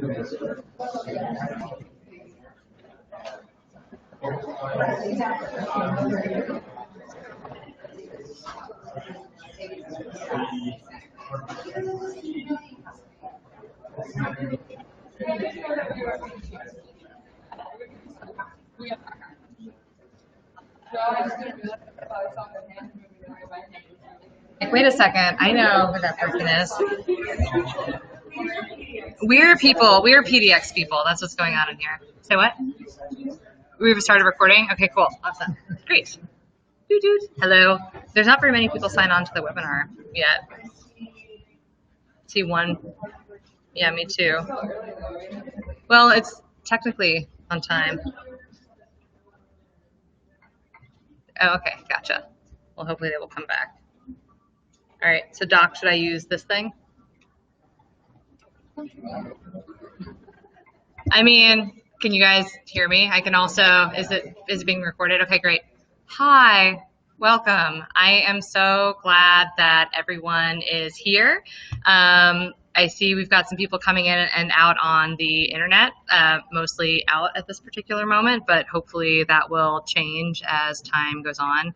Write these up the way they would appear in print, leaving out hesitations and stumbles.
Like, wait a second, I know who that person is. We're people, we're PDX people. That's what's going on in here. Say what? We've started recording? Okay, cool. Awesome. Great. Hello. There's not very many people sign on to the webinar yet. See one. Yeah, me too. Well, it's technically on time. Oh, okay, gotcha. Well, hopefully they will come back. All right, so Doc, should I use this thing? I mean, can you guys hear me? I can also, is it being recorded? Okay, great. Hi, welcome. I am so glad that everyone is here. I see we've got some people coming in and out on the internet, mostly out at this particular moment, but hopefully that will change as time goes on.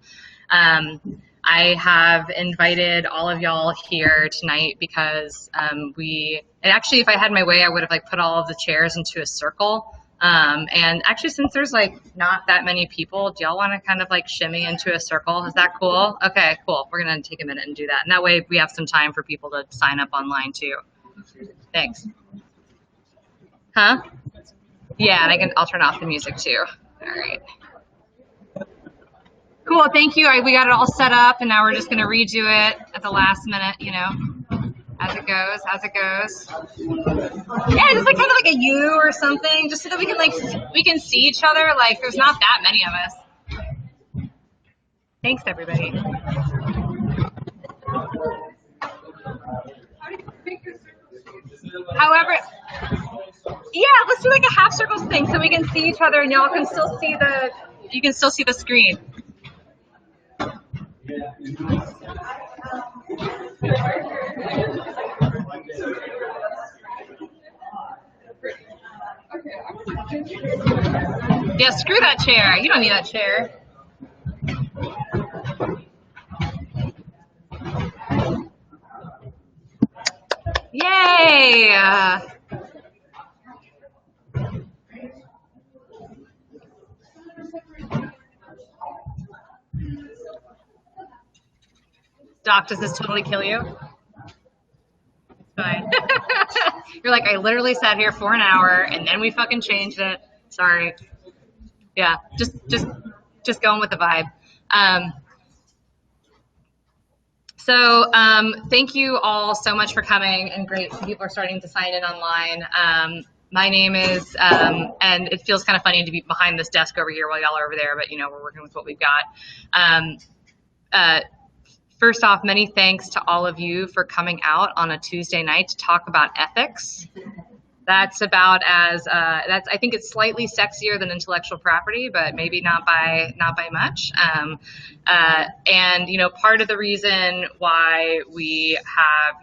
I have invited all of y'all here tonight because and actually, if I had my way, I would have put all of the chairs into a circle. And actually, since there's not that many people, do y'all want to kind of shimmy into a circle? Is that cool? Okay, cool. We're gonna take a minute and do that. And that way we have some time for people to sign up online too. Thanks. Huh? Yeah, and I'll turn off the music too. All right. Cool, thank you. We got it all set up, and now we're just gonna redo it at the last minute, you know, as it goes. Yeah, just kind of like a U or something, just so that we can see each other. There's not that many of us. Thanks, everybody. However, yeah, let's do a half circles thing so we can see each other, and y'all can still see the screen. Yeah, screw that chair. You don't need that chair. Yay! Doc, does this totally kill you? It's fine. You're I literally sat here for an hour and then we fucking changed it. Sorry. Yeah, just going with the vibe. Thank you all so much for coming, and great, some people are starting to sign in online. My name is, and it feels kind of funny to be behind this desk over here while y'all are over there, but we're working with what we've got. First off, many thanks to all of you for coming out on a Tuesday night to talk about ethics. That's about as I think it's slightly sexier than intellectual property, but maybe not by much. And part of the reason why we have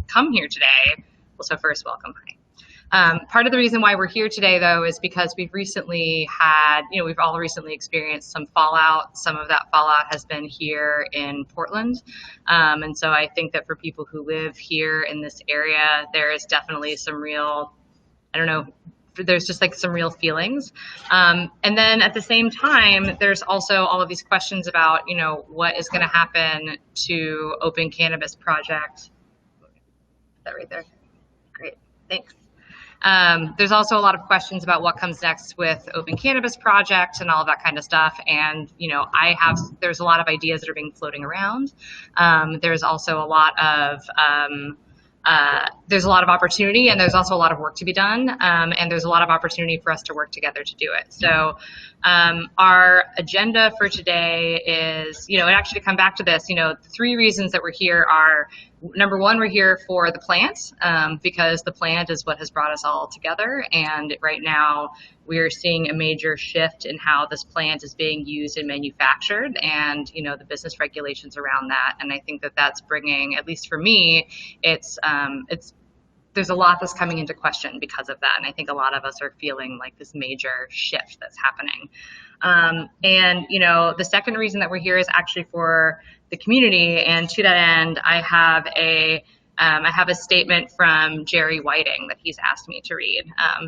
come here today. Well, so first, welcome. Hi. Part of the reason why we're here today, though, is because we've recently had, we've all recently experienced some fallout. Some of that fallout has been here in Portland. And so I think that for people who live here in this area, there is definitely some real, there's just some real feelings. And then at the same time, there's also all of these questions about, what is going to happen to Open Cannabis Project. Is that right there? Great, thanks. There's also a lot of questions about what comes next with Open Cannabis Project and all of that kind of stuff. And, there's a lot of ideas that are being floating around. There's also a lot of, opportunity, and there's also a lot of work to be done. And there's a lot of opportunity for us to work together to do it. So, our agenda for today is, and actually to come back to this, the 3 reasons that we're here are, number one, we're here for the plant, because the plant is what has brought us all together. And right now we're seeing a major shift in how this plant is being used and manufactured, and, the business regulations around that. And I think that that's bringing, at least for me, it's there's a lot that's coming into question because of that. And I think a lot of us are feeling like this major shift that's happening. And, you know, the second reason that we're here is actually for the community. And to that end, I have a statement from Jerry Whiting that he's asked me to read.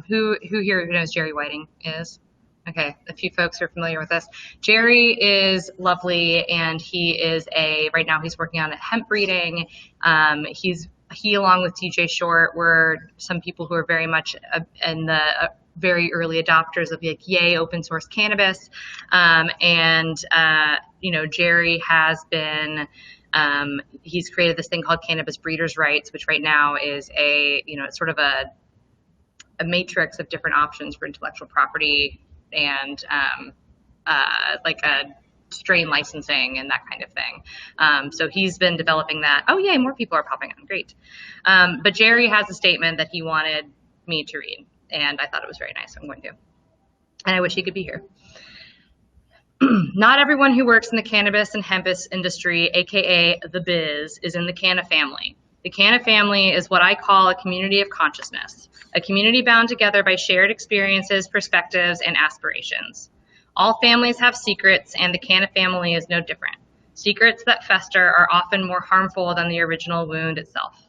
Who here knows Jerry Whiting is? Okay, a few folks are familiar with this. Jerry is lovely, and right now he's working on a hemp breeding. He along with DJ Short were some people who are very much in the very early adopters of like yay open source cannabis. You know, Jerry has been he's created this thing called Cannabis Breeders' Rights, which right now is it's sort of a matrix of different options for intellectual property and like a strain licensing and that kind of thing. So he's been developing that. Oh, yay, more people are popping on. Great. But Jerry has a statement that he wanted me to read, and I thought it was very nice. I'm going to. And I wish he could be here. Not everyone who works in the cannabis and hemp industry, aka the biz, is in the Canna family. The Canna family is what I call a community of consciousness, a community bound together by shared experiences, perspectives, and aspirations. All families have secrets, and the Canna family is no different. Secrets that fester are often more harmful than the original wound itself.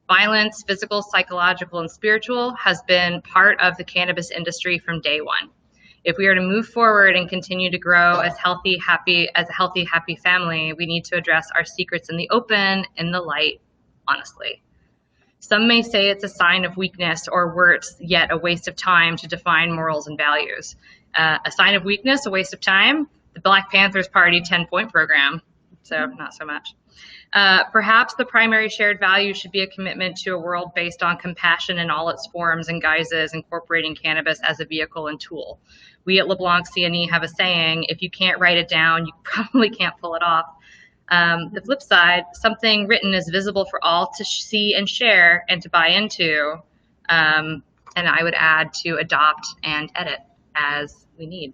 Violence, physical, psychological, and spiritual, has been part of the cannabis industry from day one. If we are to move forward and continue to grow as a healthy, happy family, we need to address our secrets in the open, in the light, honestly. Some may say it's a sign of weakness or worse yet a waste of time to define morals and values. A sign of weakness, a waste of time? The Black Panthers Party 10-point program, so not so much. Perhaps the primary shared value should be a commitment to a world based on compassion in all its forms and guises, incorporating cannabis as a vehicle and tool. We at LeBlanc C&E have a saying, if you can't write it down, you probably can't pull it off. The flip side, something written is visible for all to see and share and to buy into, and I would add to adopt and edit as we need.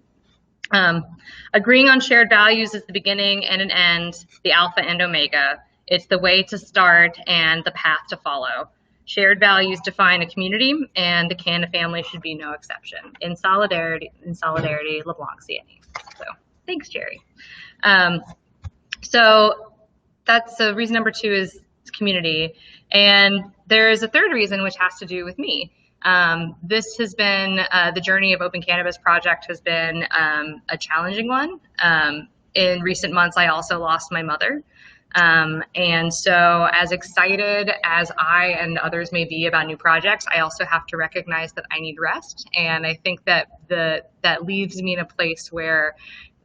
Agreeing on shared values is the beginning and an end, the alpha and omega. It's the way to start and the path to follow. Shared values define a community, and the Canna family should be no exception. In solidarity, LeBlanc C&E. So thanks, Jerry. So that's reason number 2 is community. And there's a third reason, which has to do with me. This has been, the journey of Open Cannabis Project has been a challenging one. In recent months, I also lost my mother. And so as excited as I and others may be about new projects, I also have to recognize that I need rest. And I think that that leaves me in a place where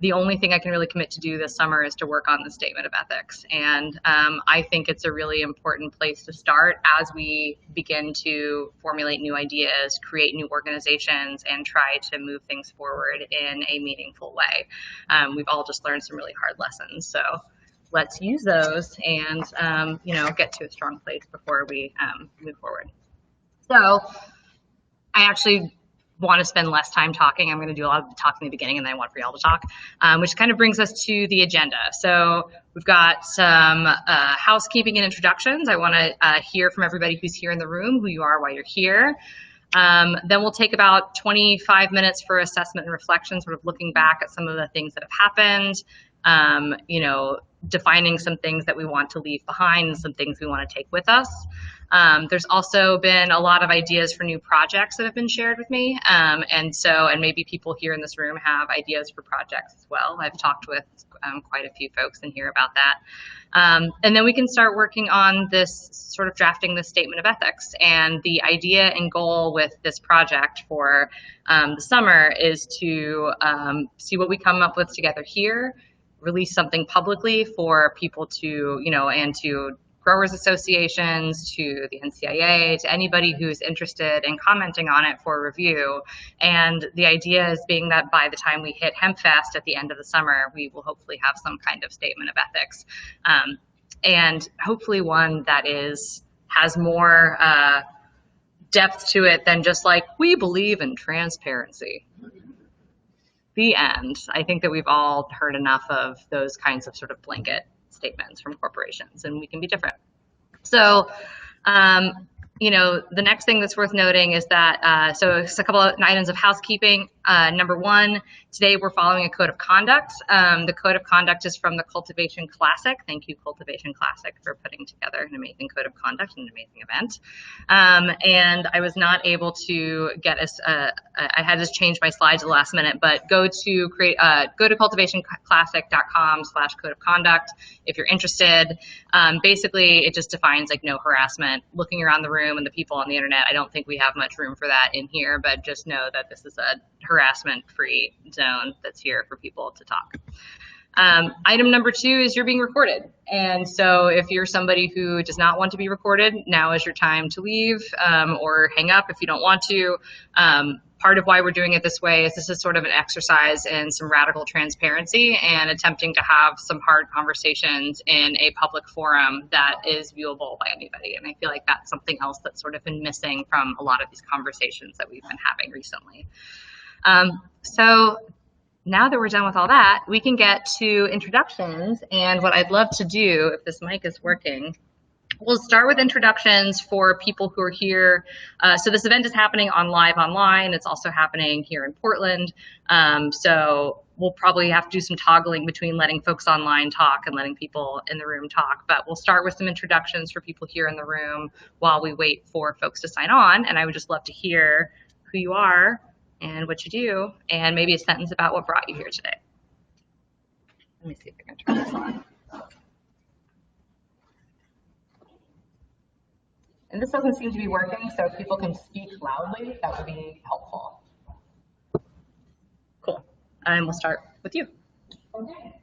the only thing I can really commit to do this summer is to work on the statement of ethics. And I think it's a really important place to start as we begin to formulate new ideas, create new organizations, and try to move things forward in a meaningful way. We've all just learned some really hard lessons. So let's use those and get to a strong place before we move forward. So I actually want to spend less time talking. I'm going to do a lot of the talking in the beginning, and then I want for y'all to talk, which kind of brings us to the agenda. So we've got some housekeeping and introductions. I want to hear from everybody who's here in the room, who you are, why you're here. Then we'll take about 25 minutes for assessment and reflection, sort of looking back at some of the things that have happened, defining some things that we want to leave behind and some things we want to take with us. There's also been a lot of ideas for new projects that have been shared with me. And maybe people here in this room have ideas for projects as well. I've talked with quite a few folks in here about that. And then we can start working on this, sort of drafting this statement of ethics. And the idea and goal with this project for the summer is to see what we come up with together here, release something publicly for people to, and to growers associations, to the NCIA, to anybody who's interested in commenting on it for review. And the idea is being that by the time we hit HempFest at the end of the summer, we will hopefully have some kind of statement of ethics. And hopefully one that has more depth to it than just like, we believe in transparency. The end. I think that we've all heard enough of those kinds of sort of blanket statements from corporations, and we can be different. So The next thing that's worth noting is that, so it's a couple of items of housekeeping. Number one, today we're following a code of conduct. The code of conduct is from the Cultivation Classic. Thank you, Cultivation Classic, for putting together an amazing code of conduct and an amazing event. And I was not able to get us, I had to change my slides at the last minute, but go to cultivationclassic.com/code of conduct if you're interested. Basically, it just defines like no harassment. Looking around the room and the people on the internet, I don't think we have much room for that in here, but just know that this is a harassment-free zone that's here for people to talk. Item number two is you're being recorded. And so if you're somebody who does not want to be recorded, now is your time to leave or hang up if you don't want to. Part of why we're doing it this way is this is sort of an exercise in some radical transparency and attempting to have some hard conversations in a public forum that is viewable by anybody. And I feel like that's something else that's sort of been missing from a lot of these conversations that we've been having recently. So now that we're done with all that, we can get to introductions. And what I'd love to do, if this mic is working, we'll start with introductions for people who are here. So this event is happening live online. It's also happening here in Portland. So we'll probably have to do some toggling between letting folks online talk and letting people in the room talk. But we'll start with some introductions for people here in the room while we wait for folks to sign on. And I would just love to hear who you are and what you do, and maybe a sentence about what brought you here today. Let me see if I can turn this on. And this doesn't seem to be working, so if people can speak loudly, that would be helpful. Cool. And we'll start with you. Okay.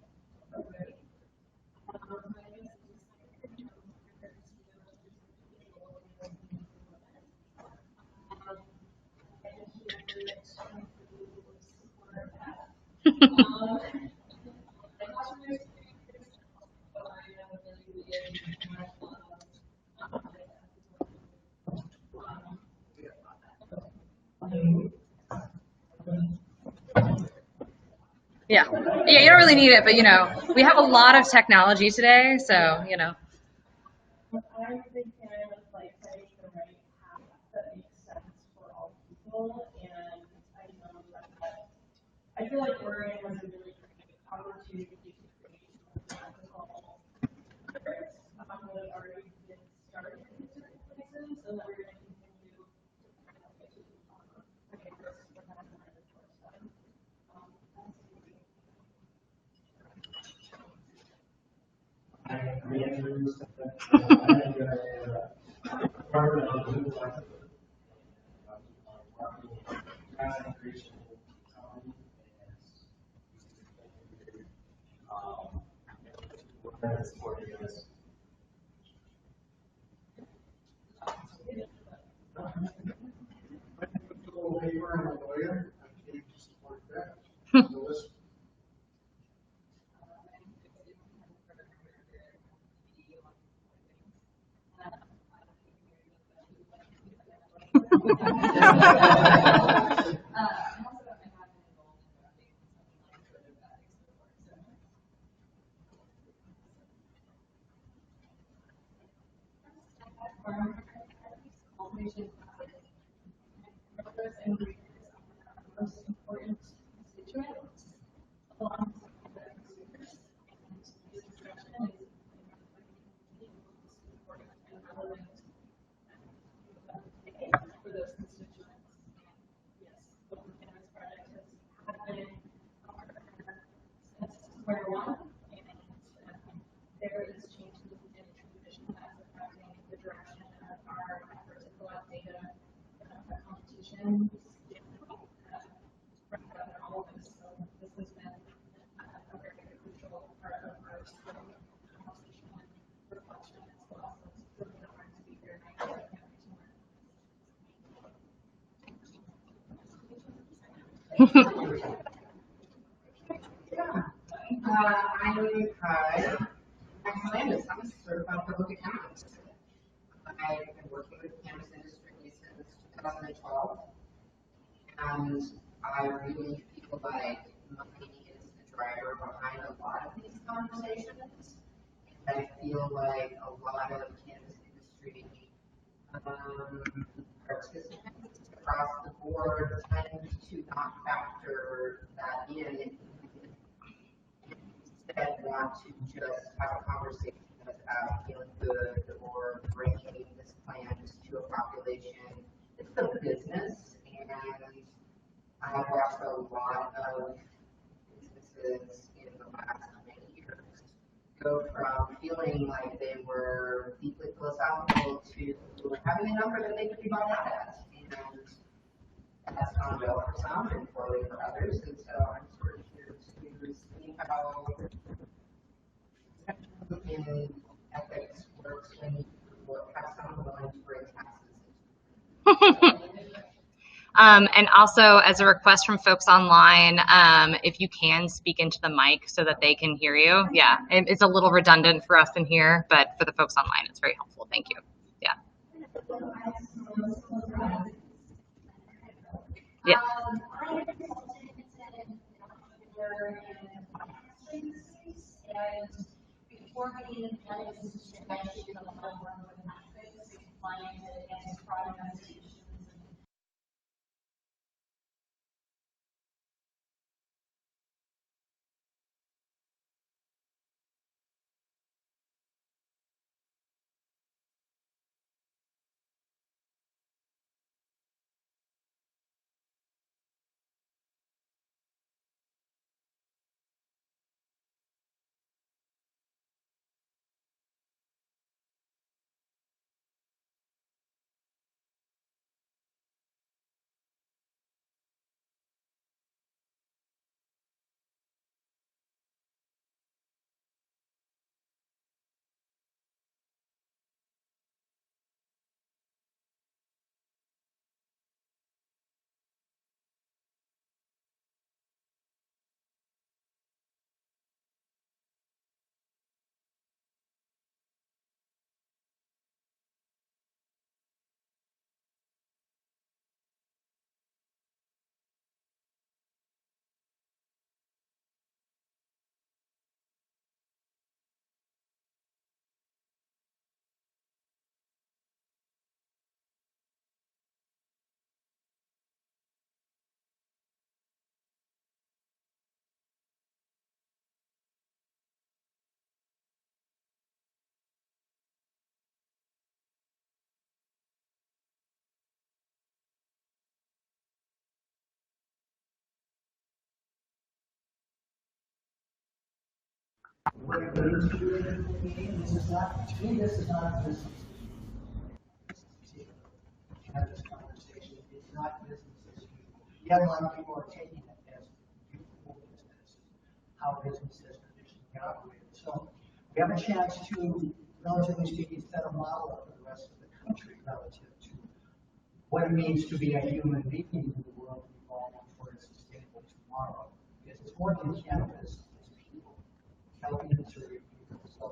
Yeah, you don't really need it, but we have a lot of technology today, so I'm thinking of like setting the right path that makes sense for all people, and I know that I feel like Oregon has a really great opportunity to create ethical efforts that already been started in certain places, and that we're going to continue to kind of get to most important constituents along with consumers, and this discussion is important and relevant for those constituents. Yes, the cannabis project has been since square one, and there is changes in tradition that's affecting the direction of our effort to collect data, competition. All of this, so this has been a very crucial part of our conversation and reflection as well. So it's really hard to be here tonight. My name is I'm a certified public accountant. I've been working with the cannabis industry since 2012, and I really feel like money is the driver behind a lot of these conversations. And I feel like a lot of cannabis industry participants across the board tend to not factor that in and instead want to just have a conversation about feeling good or bringing this plant to a population. It's a business, and I've watched a lot of businesses in the last many years go from feeling like they were deeply philosophical to having a number that they could be bought out at. And that's gone well for some and poorly for others. And so I'm sort of here to see how in ethics works when you have someone willing to bring taxes. And also, as a request from folks online, if you can speak into the mic so that they can hear you. Yeah, it's a little redundant for us in here, but for the folks online, it's very helpful. Thank you. Yeah. Yeah. And before getting into cannabis industry, I actually did a lot of work with ethics and compliance and anti-fraud investigations. What it means to do it in the game, this is not, to me, this is not business. Have this conversation, it's not business as usual. Yet a lot of people are taking it as usual business, how business has traditionally operated. So we have a chance to, relatively speaking, set a model for the rest of the country relative to what it means to be a human being in the world evolving toward a sustainable tomorrow. Because it's more than cannabis, it's people. Helping and serving people. So,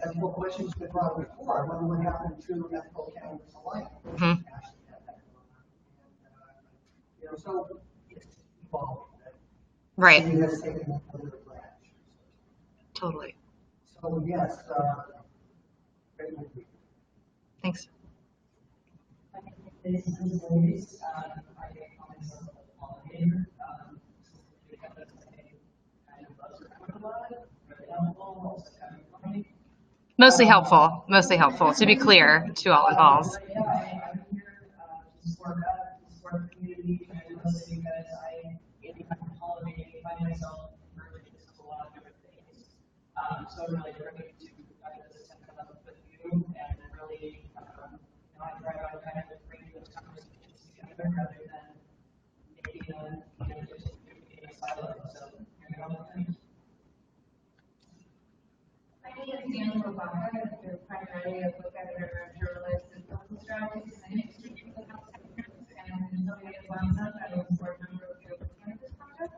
ethical questions have been brought up before. I wonder what happened to ethical cannabis alike. Mm-hmm. So it's evolving. Right. So that's taken another branch. Totally. So yes, great movie. Thanks. This is Louise. I get comments on the pollinator. Because I kind of buzz around a lot, really helpful, also kind of funny. Mostly helpful. Mostly helpful. To be clear to all involved. Yeah, I'm here to support that, to support the community, and mostly because anytime I'm pollinating, I find myself merging into a lot of different things. So I'm really bringing to this kind of with you, and really, I try to kind of bring those conversations together rather than making them, just in a silo. So, My name is Angela Baca. I'm primarily a book editor, journalist, and political strategist in the industry for the past 7 years. And so I was a board member of the Open Cannabis Project.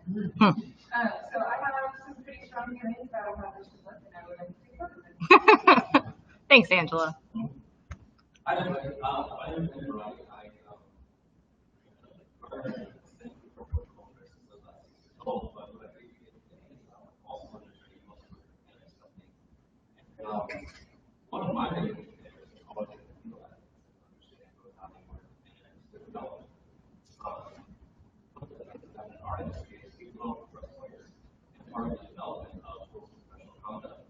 So I have some pretty strong feelings about how this should look, and I would like to take part in it. Thanks, Angela. I don't know. I don't know. One of my favorite industry is we develop trust layers. And part of the development of professional conduct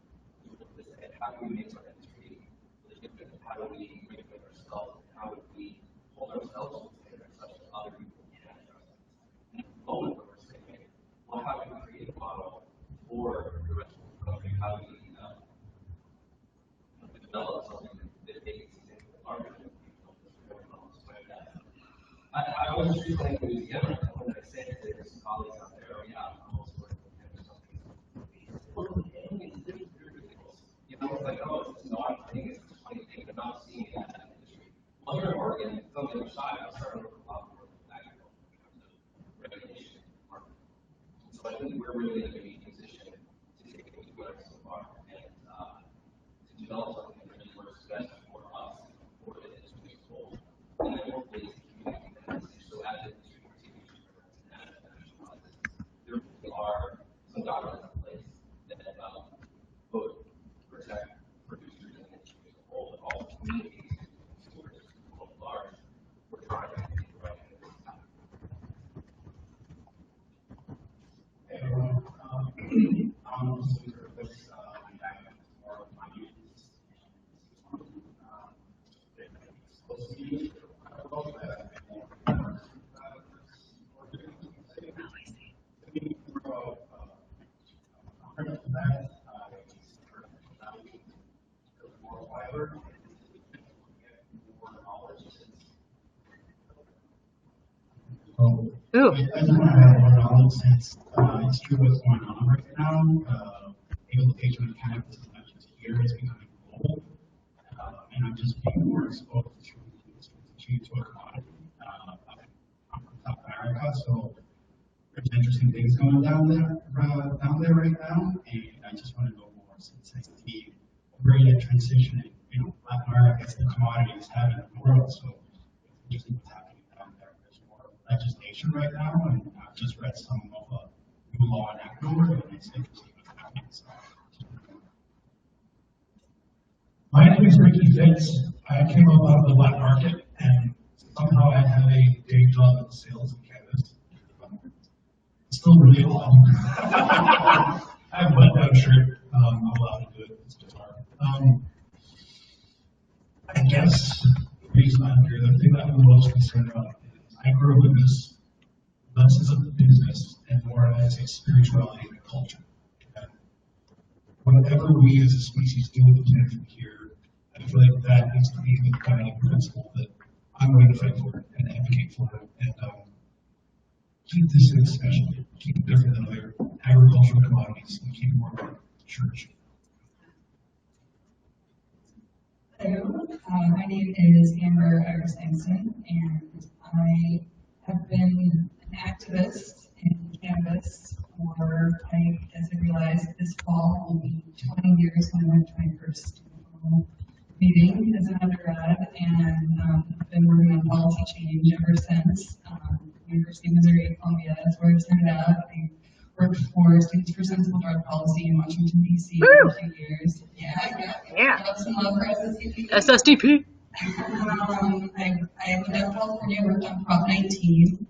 is to say, how do we make our industry legitimate? How do we regulate ourselves? How do we hold ourselves to standards such that other people can trust us? And at the moment where we're saying, well, how do we create a model for the rest of the country? How do we develop something that makes it larger than people? I was just recently in Louisiana, and when I say that there's colleagues out there, oh yeah, I'm also working with something. You know, it's like, oh, it's just an odd thing, it's just a funny thing, they're not seeing it in that industry. Well, here in Oregon, it's on the other side, I'm starting to work a lot more with agriculture in terms of regulation and market. So I think we're really in a unique position to take what we've learned so far and to develop something that really works best for us, for the industry as a whole. And then hopefully to communicate that message so as the industry continues to progress and as nationalizes, there really are some guidelines in place that both protect producers and the industry as a whole, but also communicate to consumers at large. We're trying to do the right thing this time. Hey everyone, I'm listening to this, my background is more of my youth, and it's supposed to be, I don't know that, Ooh. I just want to add more knowledge since it's true what's going on right now. Legalization of cannabis is not just here, it's becoming global. And I'm just being more exposed to a commodity. I'm from South America, so there's interesting things going down there right now. And I just want to know more since I see a great transition in, Latin America is the commodities having in the world. So it's interesting what's happening down there. There's more legislation right now, and I've just read some of a new law in Ecuador, and it's interesting what's happening. So, my name is Ricky Fitz. I came up out of the black market, and somehow I have a day job in sales and cannabis. It's still really odd. I have a button-down shirt. I'm allowed to do it. It's bizarre. I guess the reason I'm here, the thing that I'm the most concerned about is I grew up in this less as a business and more as a spirituality and a culture. And whatever we as a species do with the planet from here, I feel like that needs to be the guiding principle that I'm going to fight for and advocate for and keep this thing special, keep it different than other agricultural commodities, and keep it more about church. Hello, my name is Amber Iverson, and I have been an activist in cannabis for, as I realized this fall, will be 20 years when I went to my first meeting as an undergrad, and I've been working on policy change ever since. University of Missouri Columbia is where I started out. I worked for Students for Sensible Drug Policy in Washington, D.C. for a few years. Yeah. Love some love for SSDP. SSDP. I lived out in California, worked on Prop 19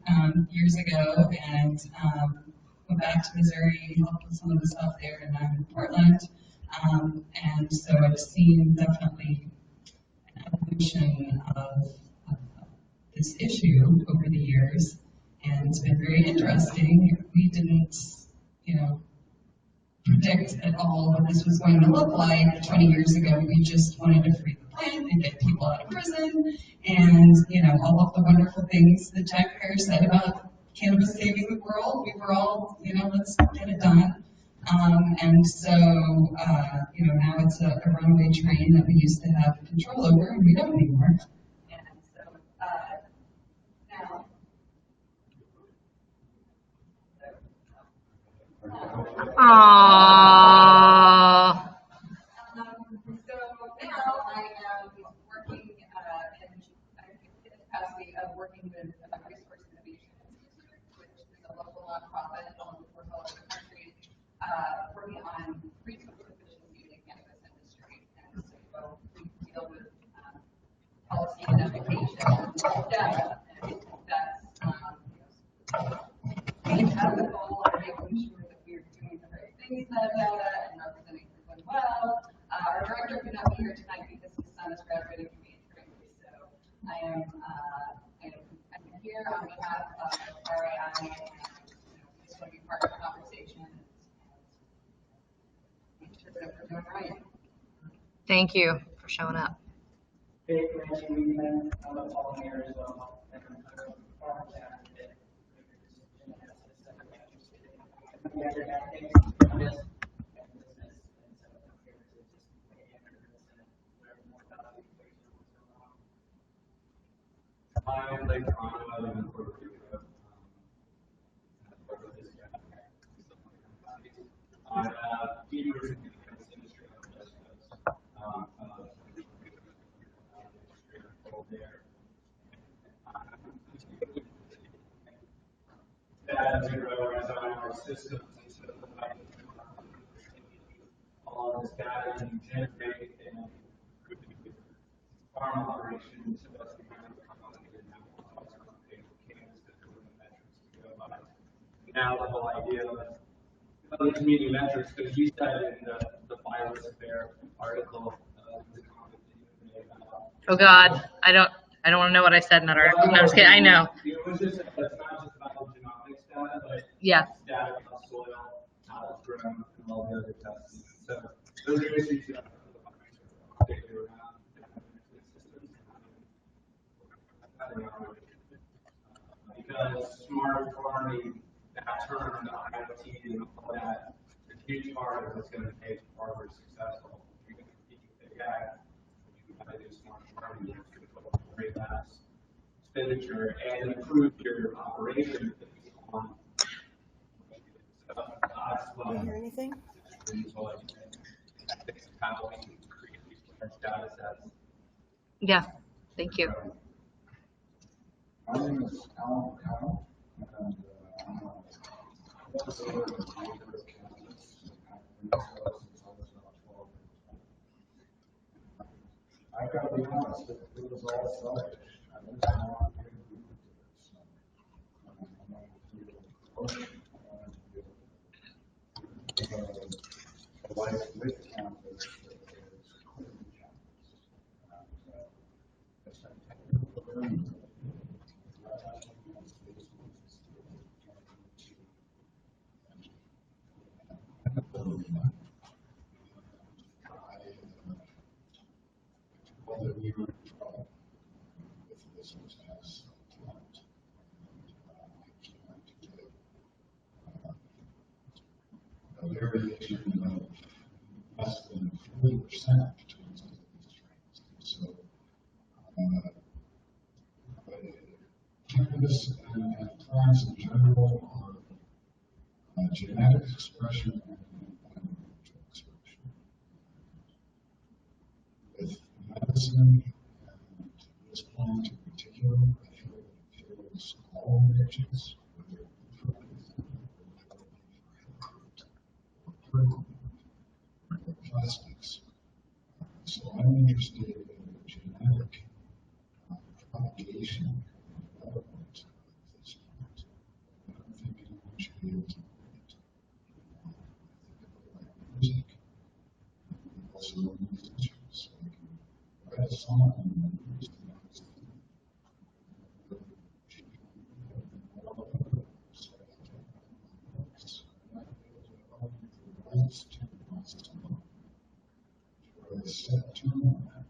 years ago, and went back to Missouri, helped with some of the stuff there, and I'm in Portland. And so I've seen definitely an evolution of this issue over the years, and it's been very interesting. We didn't, predict at all what this was going to look like 20 years ago. We just wanted to free the plant and get people out of prison, and all of the wonderful things that Jack Fair said about cannabis saving the world. We were all, let's get it done. And so, now it's a runaway train that we used to have control over, and we don't anymore. And so, now. Aww. So now I am working in the capacity of working with Resource Innovation Institute, which is a local nonprofit all over the country, working on resource efficiency in the cannabis industry. And so we deal with policy and education, data, and that's we have the goal of making sure that we're doing the right things in that data and representing everyone well. Our director could not be here tonight because his son is graduating from Antrim, so I'm here on behalf of RAI and just want to be part of the conversation and make sure that we're doing right. Thank you for showing up. Hey, Randy, we met on the phone here as well, and I'm a farmer's advocate. We have to have things like this and business, and so I'm here to just weigh in on this and learn more about the equation and what's going on. I'm like on in Puerto Rico. I have 8 years in the cannabis industry on the West Coast. There. As a grower, as I our systems, and so all of this data you generate and farm operations, so that's the kind of complicated cannabis that go in the metrics to go by. Now the whole idea of the community metrics, because you said in the Virus Affair article, the comment that you made about. Oh God, I don't want to know what I said in that article. No, I'm just kidding. I know. It was just, it's not just about the genomics data, but Yeah. it's data about soil, how it's grown, and all the other tests. So those are issues that are figure around because smart farming, that term, the IoT, and all that, is a huge part of what's going to make farmers successful. You're going to compete with big ag, you got to do smart farming, you have to create that expenditure and improve your operation on. Can you hear anything? How we can create these large data sets. Yeah. Thank you. My name is Alan Kyle, and I'm a wholesaler and user of cannabis. I've been in sales since I was about 12 years old. I've got to be honest, it was all selfish. I didn't want to do this. I wanted to do it close. I wanted to do a life with cannabis that is clearly cannabis. And it's been technical learning. That we were in trouble with this business talent. I can't do a variation of less than 40% between some of these strains. So, cannabis and plants in general are genetic expression and environmental expression. With medicine and this plant in particular, I feel that it fills all niches, whether it be for medicine, or whether it be for health, or plastics. So I'm interested in the genetic propagation and development of this plant. I don't think anyone should be able to learn it. I think of it like music, and also a musician, so I can write a song and use the notes. So I can take my notes and I can the rights to my song. I set tune on that.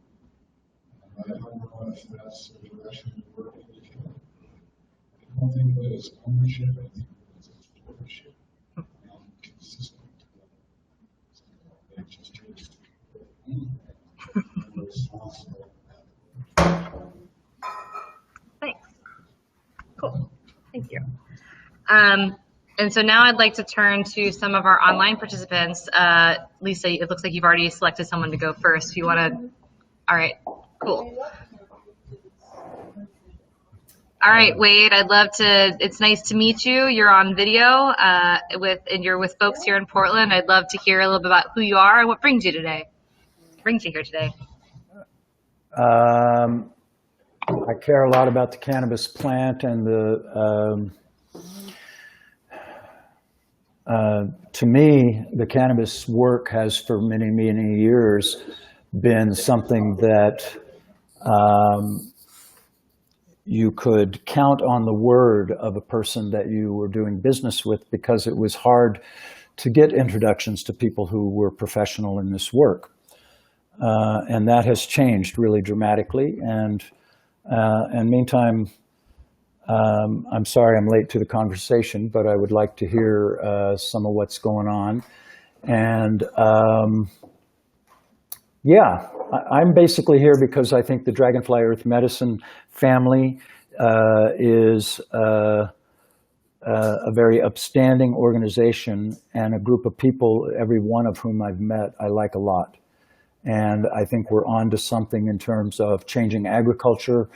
And I don't know if that's the direction we're going to go. I don't think of it as ownership, I think of it as stewardship and consistent. So it just takes I'm responsible. Thanks. Cool. Thank you. And so now I'd like to turn to some of our online participants. Lisa, it looks like you've already selected someone to go first. If you want to, all right, cool. All right, Wade, I'd love to, it's nice to meet you. You're on video and you're with folks here in Portland. I'd love to hear a little bit about who you are and what brings you today. Brings you here today. I care a lot about the cannabis plant and the to me, the cannabis work has for many, many years been something that you could count on the word of a person that you were doing business with, because it was hard to get introductions to people who were professional in this work. And that has changed really dramatically. And meantime, I'm sorry I'm late to the conversation, but I would like to hear some of what's going on. And yeah, I'm basically here because I think the Dragonfly Earth Medicine family is a very upstanding organization and a group of people, every one of whom I've met, I like a lot. And I think we're on to something in terms of changing agriculture,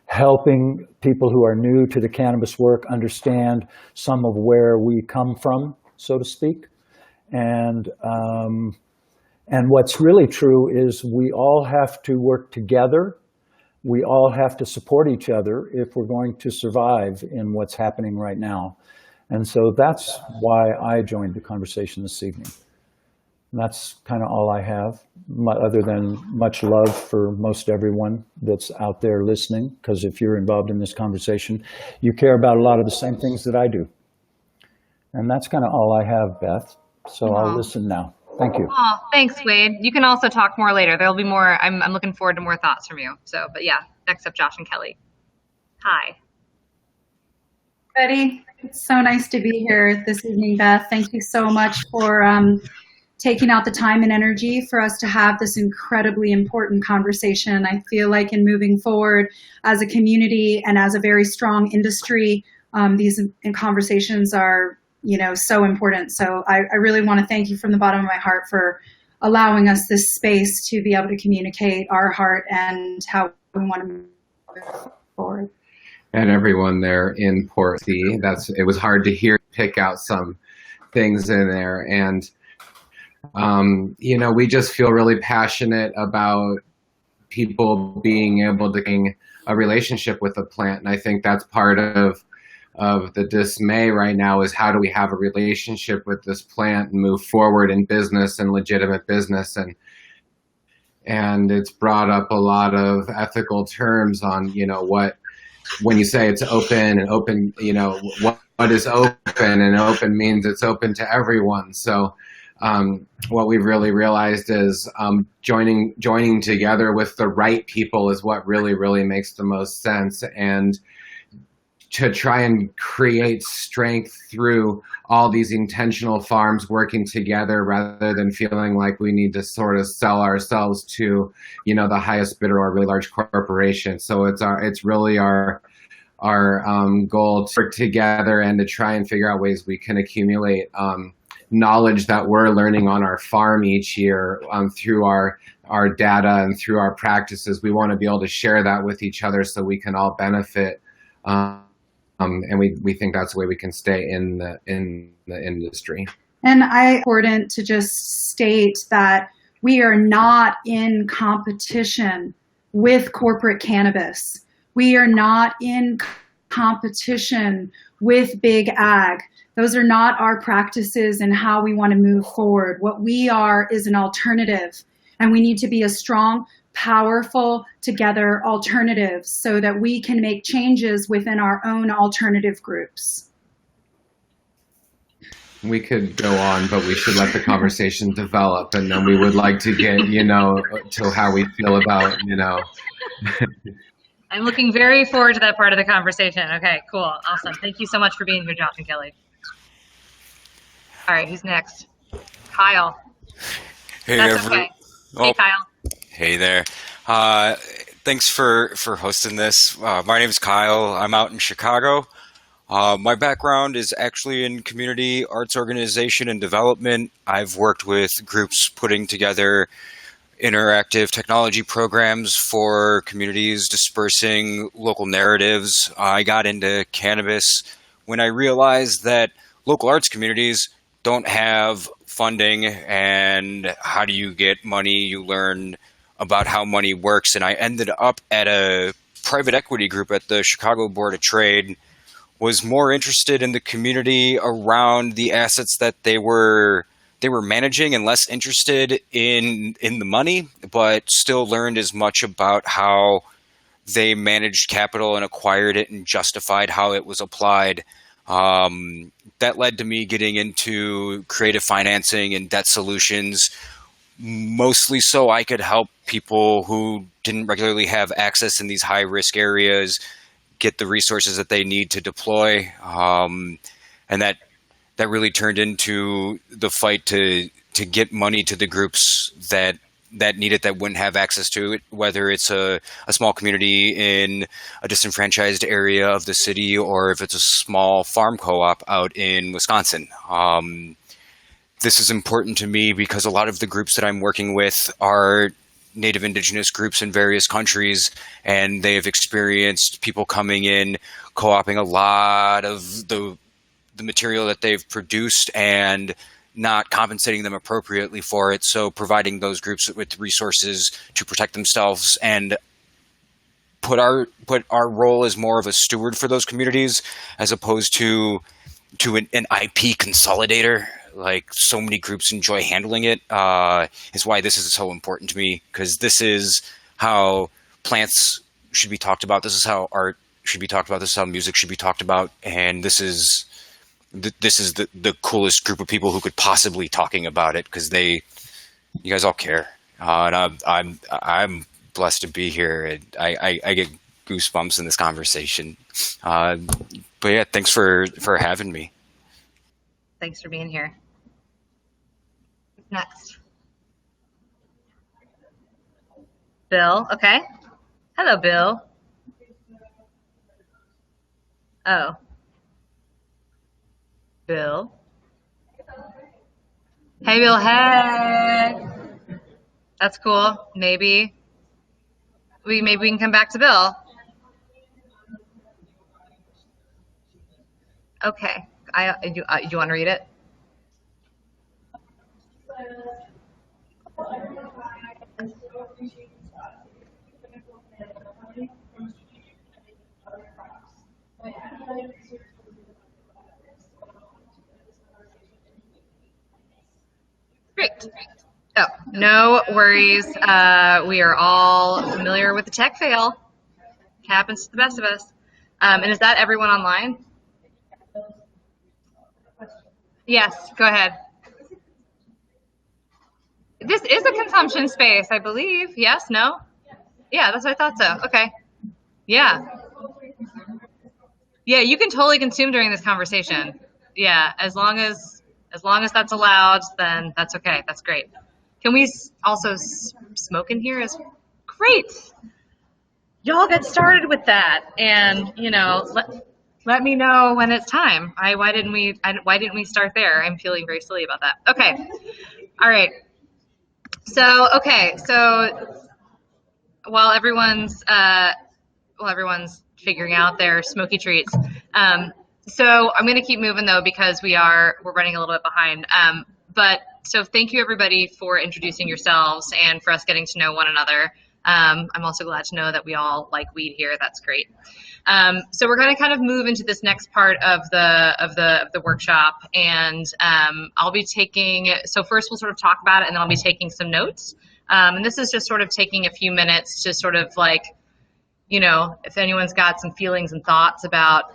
helping people who are new to the cannabis work understand some of where we come from, so to speak. And what's really true is we all have to work together. We all have to support each other if we're going to survive in what's happening right now. And so that's why I joined the conversation this evening. And that's kind of all I have, other than much love for most everyone that's out there listening, because if you're involved in this conversation, you care about a lot of the same things that I do. And that's kind of all I have, Beth. So I'll listen now. Thank you. Oh, thanks, Wade. You can also talk more later. There'll be more. I'm looking forward to more thoughts from you. So, but yeah, next up, Josh and Kelly. Hi. Betty, it's so nice to be here this evening, Beth. Thank you so much for taking out the time and energy for us to have this incredibly important conversation. I feel like in moving forward as a community and as a very strong industry, these conversations are, so important. So I really want to thank you from the bottom of my heart for allowing us this space to be able to communicate our heart and how we want to move forward. And everyone there in Port C, it was hard to pick out some things in there. And, we just feel really passionate about people being able to gain a relationship with the plant. And I think that's part of the dismay right now is how do we have a relationship with this plant and move forward in business and legitimate business. And it's brought up a lot of ethical terms on, when you say it's open and open, what is open, and open means it's open to everyone. So what we've really realized is joining together with the right people is what really, really makes the most sense. And to try and create strength through all these intentional farms working together rather than feeling like we need to sort of sell ourselves to, the highest bidder or a really large corporation. So it's really our goal to work together and to try and figure out ways we can accumulate knowledge that we're learning on our farm each year through our data and through our practices. We want to be able to share that with each other so we can all benefit. And we think that's the way we can stay in the industry. And important to just state that we are not in competition with corporate cannabis. We are not in competition with big ag. Those are not our practices and how we want to move forward. What we are is an alternative, and we need to be a strong, powerful, together alternative so that we can make changes within our own alternative groups. We could go on, but we should let the conversation develop, and then we would like to get, to how we feel about, I'm looking very forward to that part of the conversation. Okay, cool. Awesome. Thank you so much for being here, Josh and Kelly. All right, who's next? Kyle. Hey, That's okay. Hey, Kyle. Hey there. Thanks for hosting this. My name is Kyle. I'm out in Chicago. My background is actually in community arts organization and development. I've worked with groups putting together interactive technology programs for communities, dispersing local narratives. I got into cannabis when I realized that local arts communities don't have funding, and how do you get money? You learn about how money works, and I ended up at a private equity group at the Chicago Board of Trade was more interested in the community around the assets that they were managing and less interested in the money, but still learned as much about how they managed capital and acquired it and justified how it was applied. That led to me getting into creative financing and debt solutions, mostly so I could help people who didn't regularly have access in these high risk areas get the resources that they need to deploy. And that really turned into the fight to get money to the groups that need it, that wouldn't have access to it, whether it's a small community in a disenfranchised area of the city or if it's a small farm co-op out in Wisconsin. This is important to me because a lot of the groups that I'm working with are Native Indigenous groups in various countries, and they have experienced people coming in, co-oping a lot of the material that they've produced and not compensating them appropriately for it. So providing those groups with resources to protect themselves and put our role as more of a steward for those communities as opposed to an IP consolidator, like so many groups enjoy handling it, is why this is so important to me, because this is how plants should be talked about. This is how art should be talked about. This is how music should be talked about. And this is the coolest group of people who could possibly talking about it, because you guys all care. And I'm blessed to be here. And I get goosebumps in this conversation. But yeah, thanks for having me. Thanks for being here. Next. Bill, okay. Hello, Bill. Oh. Bill. Hey, Bill, hey. That's cool. Maybe we can come back to Bill. Okay. You want to read it? Great. Oh, no worries. We are all familiar with the tech fail. Happens to the best of us. And is that everyone online? Yes, go ahead. This is a consumption space, I believe. Yes, no? Yeah, that's what I thought so. Okay. Yeah. Yeah, you can totally consume during this conversation. Yeah, as long as that's allowed, then that's okay. That's great. Can we also smoke in here? Is great. Y'all get started with that, and let me know when it's time. Why didn't we start there? I'm feeling very silly about that. Okay. All right. So while everyone's figuring out their smoky treats. So I'm going to keep moving though, because we're running a little bit behind. But so thank you everybody for introducing yourselves and for us getting to know one another. I'm also glad to know that we all like weed here. That's great. So we're going to kind of move into this next part of the workshop, and I'll be taking. So first we'll sort of talk about it, and then I'll be taking some notes. And this is just sort of taking a few minutes to sort of like, if anyone's got some feelings and thoughts about,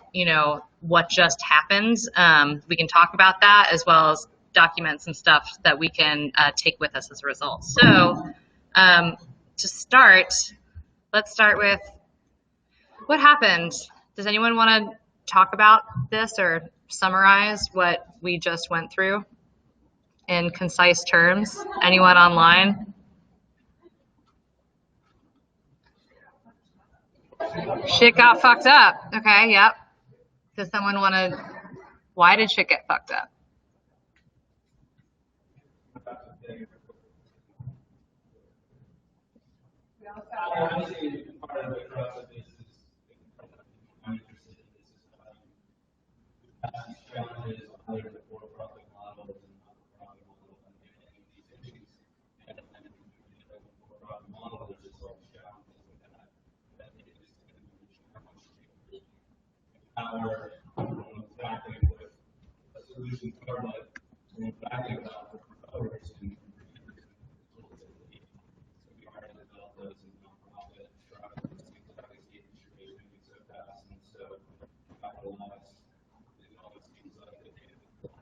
what just happened, we can talk about that, as well as documents and stuff that we can take with us as a result. So to start, let's start with what happened. Does anyone want to talk about this or summarize what we just went through in concise terms? Anyone online? Shit got fucked up. Okay, yep. Does someone want to? Why did shit get fucked up? Honestly, part of the crux of this is I'm interested in this is challenges other than for-profit models and not-for-profit models and these issues. And the for-profit model, there's just all these challenges with that. That is power solutions are, but when I think about the providers and so we are to develop those in nonprofit structures, things like the industry is moving so fast and so capitalized. It always seems like the data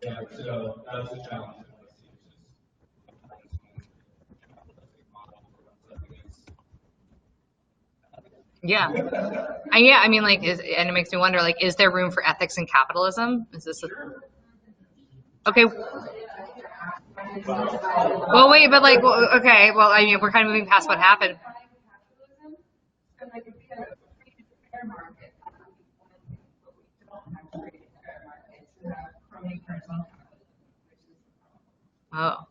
yeah, so that's the challenge that I see. It's just sometimes when the capitalistic model runs up against Yeah. Yeah, I mean, like, and it makes me wonder, like, is there room for ethics in capitalism? Is this okay? Well, wait, but like, okay, well, I mean, we're kind of moving past what happened. Oh.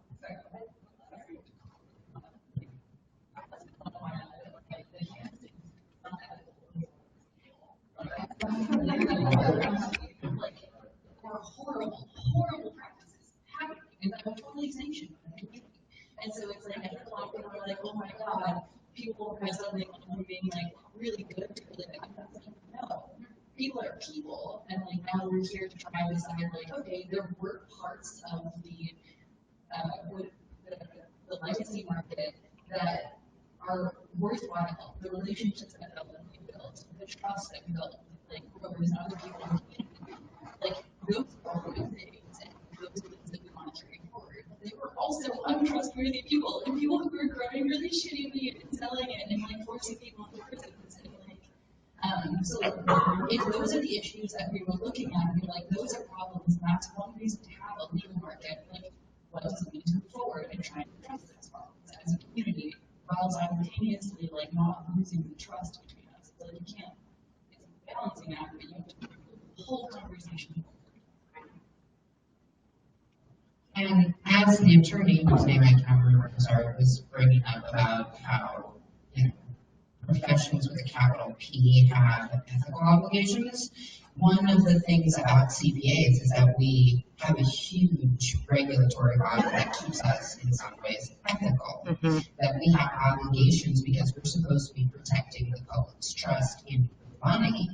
Horrible practices happening, and I'm totally sanctioned by the community. And so it's like, I think a lot of people are like, oh my God, people have something from being like really good to really bad. And it's like, no, people are people. And like now we're here to try and decide like, okay, there were parts of the legacy market that are worthwhile. The relationships that we built, the trust that we built, like growers and other people in the community, like those are good things, and those are things that we want to carry forward. They were also untrustworthy people, and people who were growing really shitty weed and selling it and like forcing people into prisons and like so if those are the issues that we were looking at, we're like, those are problems, that's one reason to have a legal market. Like, what does it mean to move forward and try and address those problems as a community while simultaneously like not losing the trust between us? So like, you can't, it's a balancing act, but you have to move the whole conversation forward. And as the attorney whose name I can't remember, was bringing up about how, professions with a capital P have ethical obligations. One of the things about CPAs is that we have a huge regulatory body that keeps us in some ways ethical. Mm-hmm. That we have obligations because we're supposed to be protecting the public's trust in money.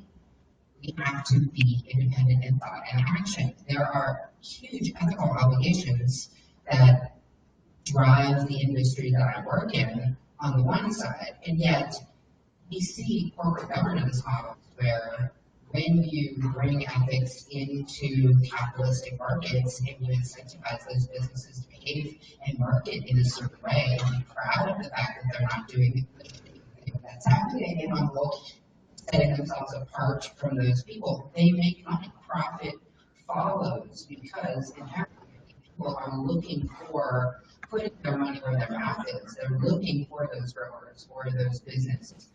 We have to be independent in thought and action. There are huge ethical obligations that drive the industry that I work in on the one side, and yet we see corporate governance models where when you bring ethics into capitalistic markets and you incentivize those businesses to behave and market in a certain way and be proud of the fact that they're not doing that's happening and humble, setting themselves apart from those people, they make money. Profit follows because inherently people are looking for putting their money where their mouth is. They're looking for those growers or those businesses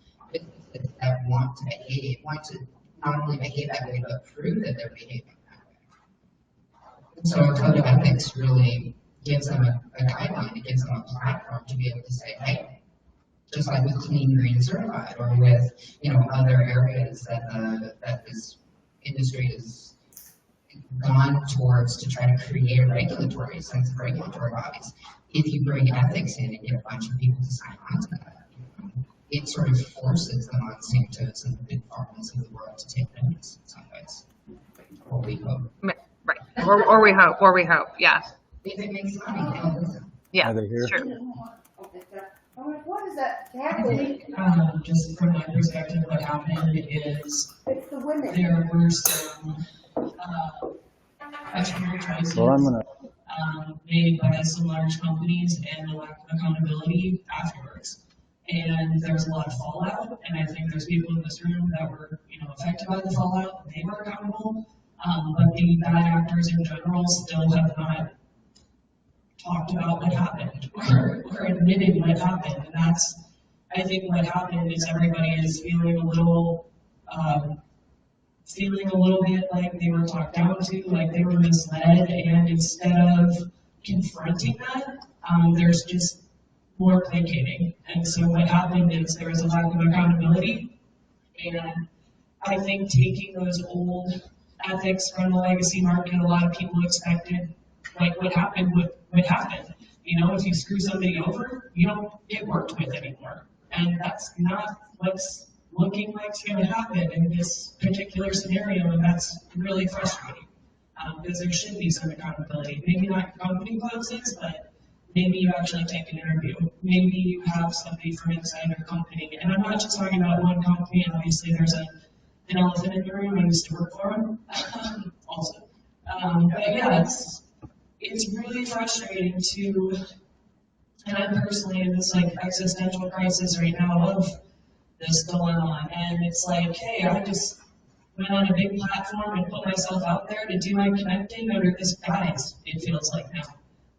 that want to not only behave that way, but prove that they're behaving that way. And so a code of ethics really gives them a guideline, it gives them a platform to be able to say, hey, just like with Clean Green Certified or with other areas that this industry has gone towards to try to create a regulatory sense of regulatory bodies. If you bring ethics in and get a bunch of people to sign on to that, it sort of forces the Monsantos and the big farmers of the world to take notice in some ways. Or we hope. Right. Or we hope, yeah. If it makes money, yeah, it's true. What is that I happening? think, just from my perspective, what happened is It's the women. there were some questionable choices made by some large companies and a lack of accountability afterwards. And there's a lot of fallout, and I think there's people in this room that were, affected by the fallout. They were accountable, but the bad actors in general still have not talked about what happened or admitted what happened. And that's, I think, what happened is everybody is feeling a little bit like they were talked down to, like they were misled, and instead of confronting that, there's just more placating. And so what happened is there was a lack of accountability, and I think taking those old ethics from the legacy market, a lot of people expected, like what happened would happen. If you screw somebody over, you don't get worked with anymore. And that's not what's looking like it's going to happen in this particular scenario, and that's really frustrating. Because there should be some accountability. Maybe not company policies, but maybe you actually take an interview. Maybe you have somebody from inside your company. And I'm not just talking about one company, and obviously there's an elephant in the room. I used to work for them also. But yeah, it's really frustrating to, and I'm personally in this like existential crisis right now of this dilemma. And it's like, hey, I just went on a big platform and put myself out there to do my connecting under this guise, it feels like now.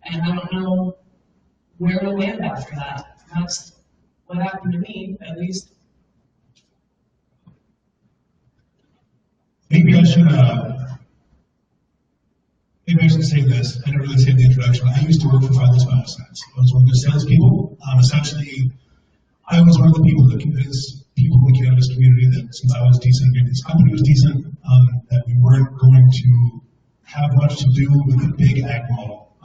And I don't know where to land after that. That's what happened to me, at least. Maybe I should say this. I never really said the introduction. I used to work for Father's Bioscience. I was one of the salespeople. Essentially, I was one of the people that convinced people in the cannabis community that since I was decent, maybe this company was decent, that we weren't going to have much to do with the big ag model.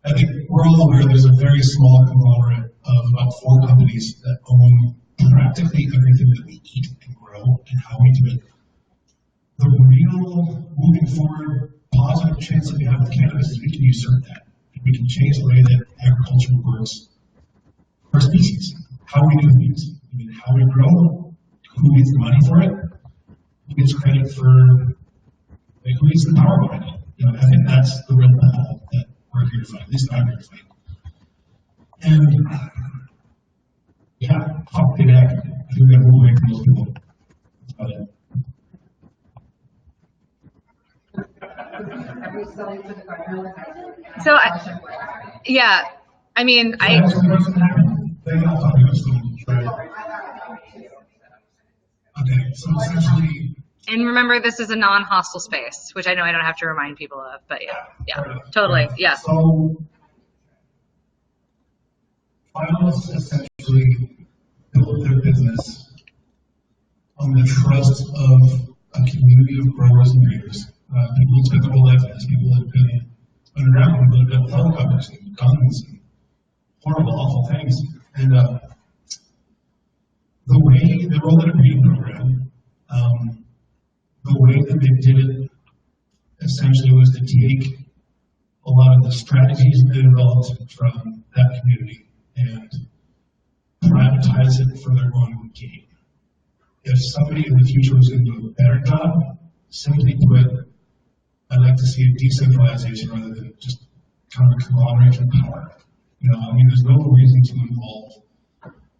I think we're all aware there's a very small conglomerate of about 4 companies that own practically everything that we eat and grow and how we do it. The real moving forward positive chance that we have with cannabis is we can usurp that. And we can change the way that agriculture works for species, how we do things. I mean, how we grow, who gets the money for it, who gets credit for, like, who gets the power behind it. You know, I think that's the real battle that we're here to fight, at least I'm here to fight. And yeah, fuck big ag. I think we gotta move away from those people. That's about it. So, yeah, I mean, Okay, so essentially. And remember, this is a non-hostile space, which I know I don't have to remind people of, but yeah, totally, yes. So, finalists essentially build their business on the trust of a community of growers and breeders. People who spent their whole life as people that have been underground, people that have built helicopters and guns and horrible, awful things. And the way they rolled out a breeding program, the way that they did it essentially was to take a lot of the strategies that they developed from that community and privatize it for their own gain. If somebody in the future was going to do a better job, simply put, I'd like to see a decentralization rather than just kind of a conglomeration of power. You know, I mean, there's no reason to involve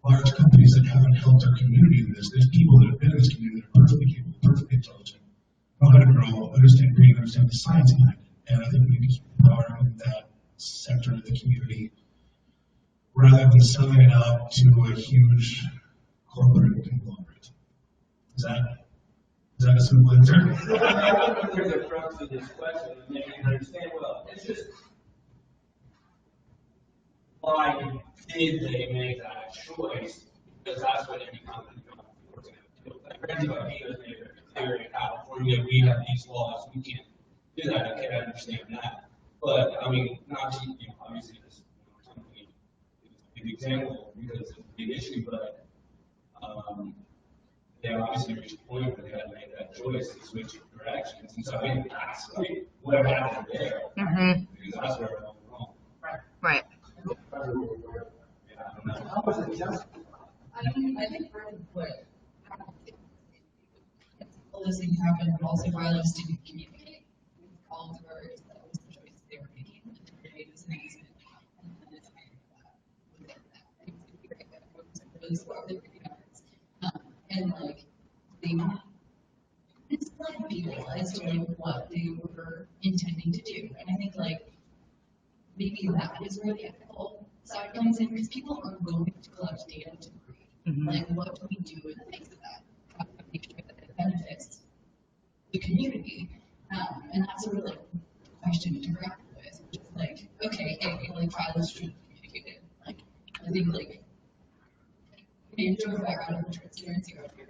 large companies that haven't helped our community in this. There's people that have been in this community that are perfectly capable, perfectly intelligent, know how to grow, understand breeding, understand the science behind it. And I think we need to empower that sector of the community rather than selling it out to a huge corporate conglomerate. Is that a simple answer? I think there's a crux to this question, and maybe you understand well. It's just why did they make that choice? Because that's what any company goes to. Like, for instance, here in California, we have these laws. We can't do that. Okay, I understand that. But I mean, not to, obviously this company is a big example because it's a big issue, but they obviously reached a point where they had to make that choice to switch directions. And so I think that's like what happened there. Mm-hmm. Because that's where it went wrong. Right. Yeah, I don't know. How was it just? I think part of what happened all those things happened, but also violence didn't communicate with all the words that was the choice they were making, and they made this announcement, and then it's really slow, they were and like they it's like people as to like what they were intending to do. And I think like maybe that is where the ethical side comes in, because people are going to collect data to breed. Mm-hmm. Like what do we do in the face of that? How do we make sure that it benefits the community? And that's a really question to grapple with, which is like, okay, hey, like violence should be communicated. Like I think like enjoy the background of transparency over here,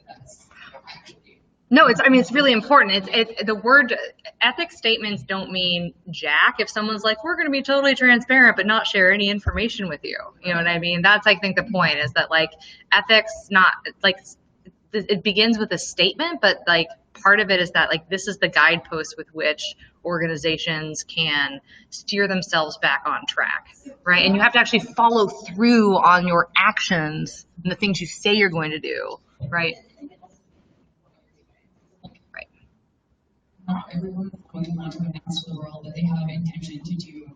that's actually No, I mean, it's really important. The word ethics statements don't mean jack. If someone's like, we're going to be totally transparent, but not share any information with you. You know what I mean? That's, I think, the point is that like ethics, not like it begins with a statement, but like part of it is that like this is the guidepost with which organizations can steer themselves back on track, right? And you have to actually follow through on your actions and the things you say you're going to do, right? Not everyone's going to want to announce to the world that they have intention to do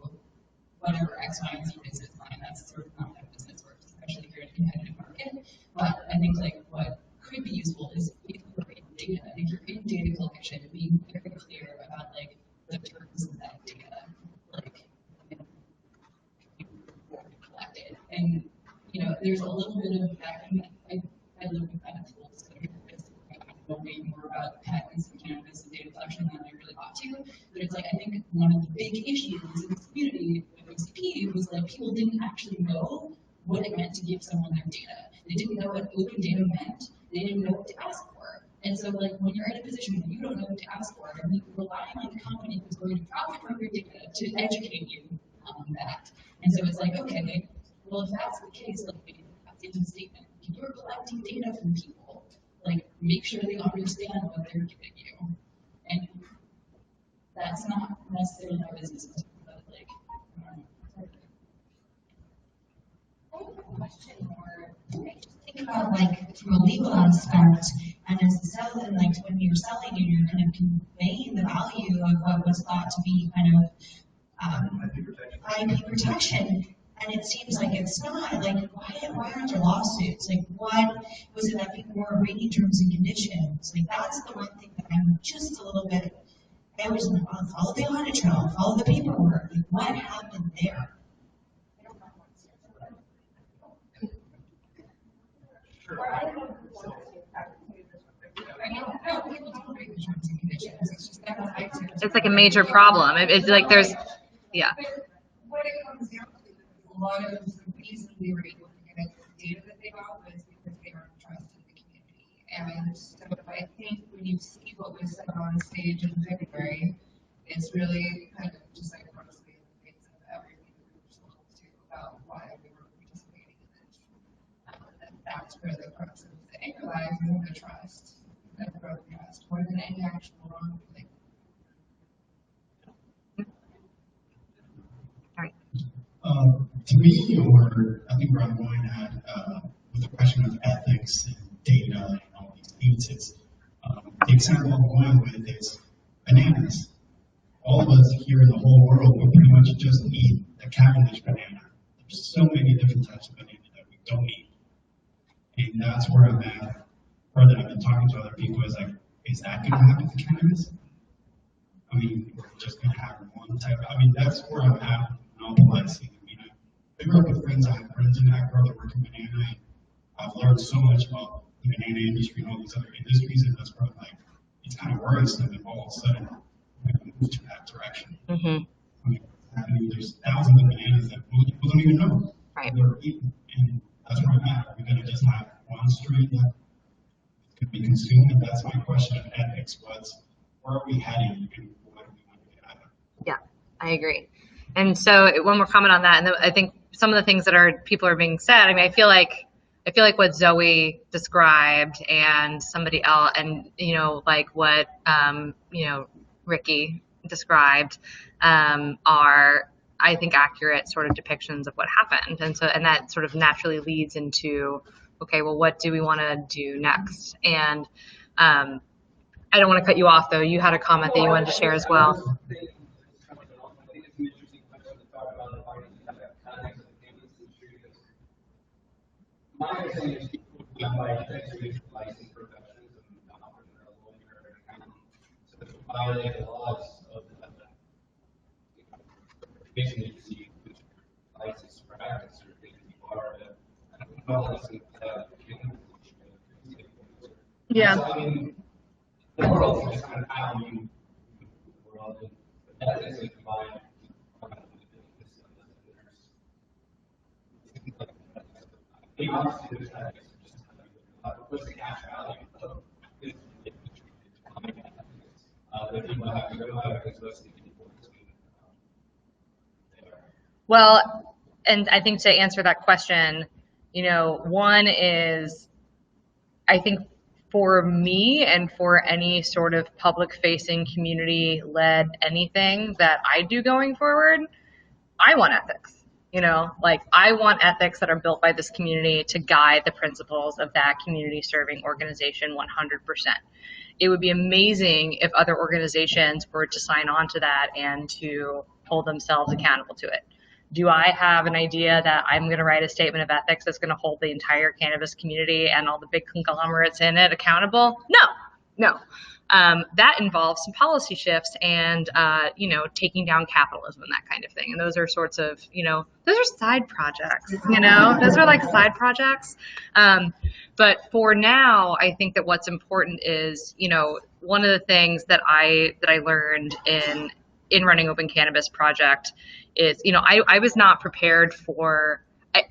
whatever X, Y, and Z business line. That's sort of not how business works, especially if you're in a competitive market. But I think like what could be useful is if you're in data, if you're in data collection, being very clear about like the terms of that data, like collected. And you know, there's a little bit of that. I live with that tools. Know way more about patents and cannabis and data collection than I really ought to. But it's like, I think one of the big issues in this community of HCP was like people didn't actually know what it meant to give someone their data. They didn't know what open data meant. They didn't know what to ask for. And so like when you're in a position where you don't know what to ask for, and you're relying on the company who's going to profit from your data to educate you on that. And so it's like, okay, well if that's the case, like maybe that's in the statement. If you're collecting data from people, like make sure they understand what they're giving you. And that's not necessarily how business is, but like I have a question more. I just think about like from a legal aspect and as a seller, like when you're selling and you're kind of conveying the value of what was thought to be kind of IP protection. And it seems like it's not. Like, why aren't there lawsuits? Like, what was it that people weren't reading terms and conditions? Like, that's the one thing that I'm just a little bit. I always follow the audit trail, follow the paperwork. Like, what happened there? It's like a major problem. It's like there's, yeah. What it comes down to is a lot of the reason we were able to get the data that they got was because they earned trust in the community. And so I think when you see what was said on stage in February, it's really kind of just like grossly in the face of everything that we were supposed to about why we were participating in this. And that's where the crux of the anger lies, in the trust, the broken trust, more than any actual wrongdoing. To me, or I think where I'm going at with the question of ethics and data and all these pieces, the example I'm going with is bananas. All of us here in the whole world will pretty much just eat a cavendish banana. There's so many different types of banana that we don't eat. And that's where I'm at, or that I've been talking to other people, is like, is that going to happen to cannabis? I mean, we're just going to have one type. I mean, that's where I'm at monopolizing. I grew up with friends. I have friends in that world that work in banana. And I've learned so much about the banana industry and all these other industries, and that's where I'm like, it's kind of worrisome if all of a sudden we're going to move to that direction. I mean, there's thousands of bananas that most people don't even know they're eating, and that's where I'm at. Are we going to just have one strain that could be consumed? And that's my question of ethics. Where are we heading, and what do we want to get out of it? Yeah, I agree. And so one more comment on that, and I think some of the things that people are being said. I mean, I feel like what Zoe described and somebody else, and like what Ricky described, are, I think, accurate sort of depictions of what happened. And that sort of naturally leads into, okay, well, what do we want to do next? And I don't want to cut you off, though. You had a comment that you wanted to share as well. My understanding is people would be by essentially licensed professions and not a lawyer or an accountant. So to violate the laws of the education agency, which are licensed practice or things you are, well, licensed yeah. So, I mean, the world is just kind of how you move the world, and that is a combined. Obviously, there's what's the cash value of this industry? that people have to go by because most of the people Well, and I think to answer that question, one is, I think for me and for any sort of public facing community led anything that I do going forward, I want ethics. Like I want ethics that are built by this community to guide the principles of that community serving organization 100%. It would be amazing if other organizations were to sign on to that and to hold themselves accountable to it. Do I have an idea that I'm going to write a statement of ethics that's going to hold the entire cannabis community and all the big conglomerates in it accountable? No. That involves some policy shifts and, taking down capitalism and that kind of thing. And those are sorts of, those are side projects, those are like side projects. But for now, I think that what's important is, one of the things that I learned in running Open Cannabis Project is, I was not prepared for, I'm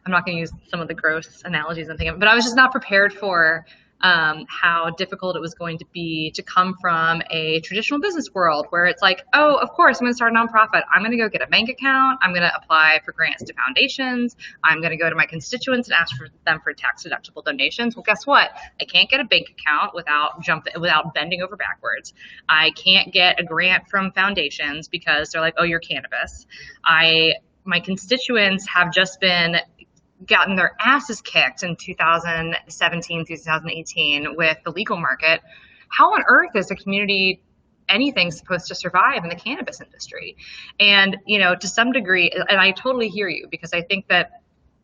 not going to use some of the gross analogies I'm thinking of, but I was just not prepared for how difficult it was going to be to come from a traditional business world where it's like, oh, of course, I'm going to start a nonprofit. I'm going to go get a bank account. I'm going to apply for grants to foundations. I'm going to go to my constituents and ask for them for tax deductible donations. Well, guess what? I can't get a bank account without bending over backwards. I can't get a grant from foundations because they're like, oh, you're cannabis. My constituents have just gotten their asses kicked in 2017 through 2018 with the legal market. How on earth is a community anything supposed to survive in the cannabis industry? And, to some degree, and I totally hear you, because I think that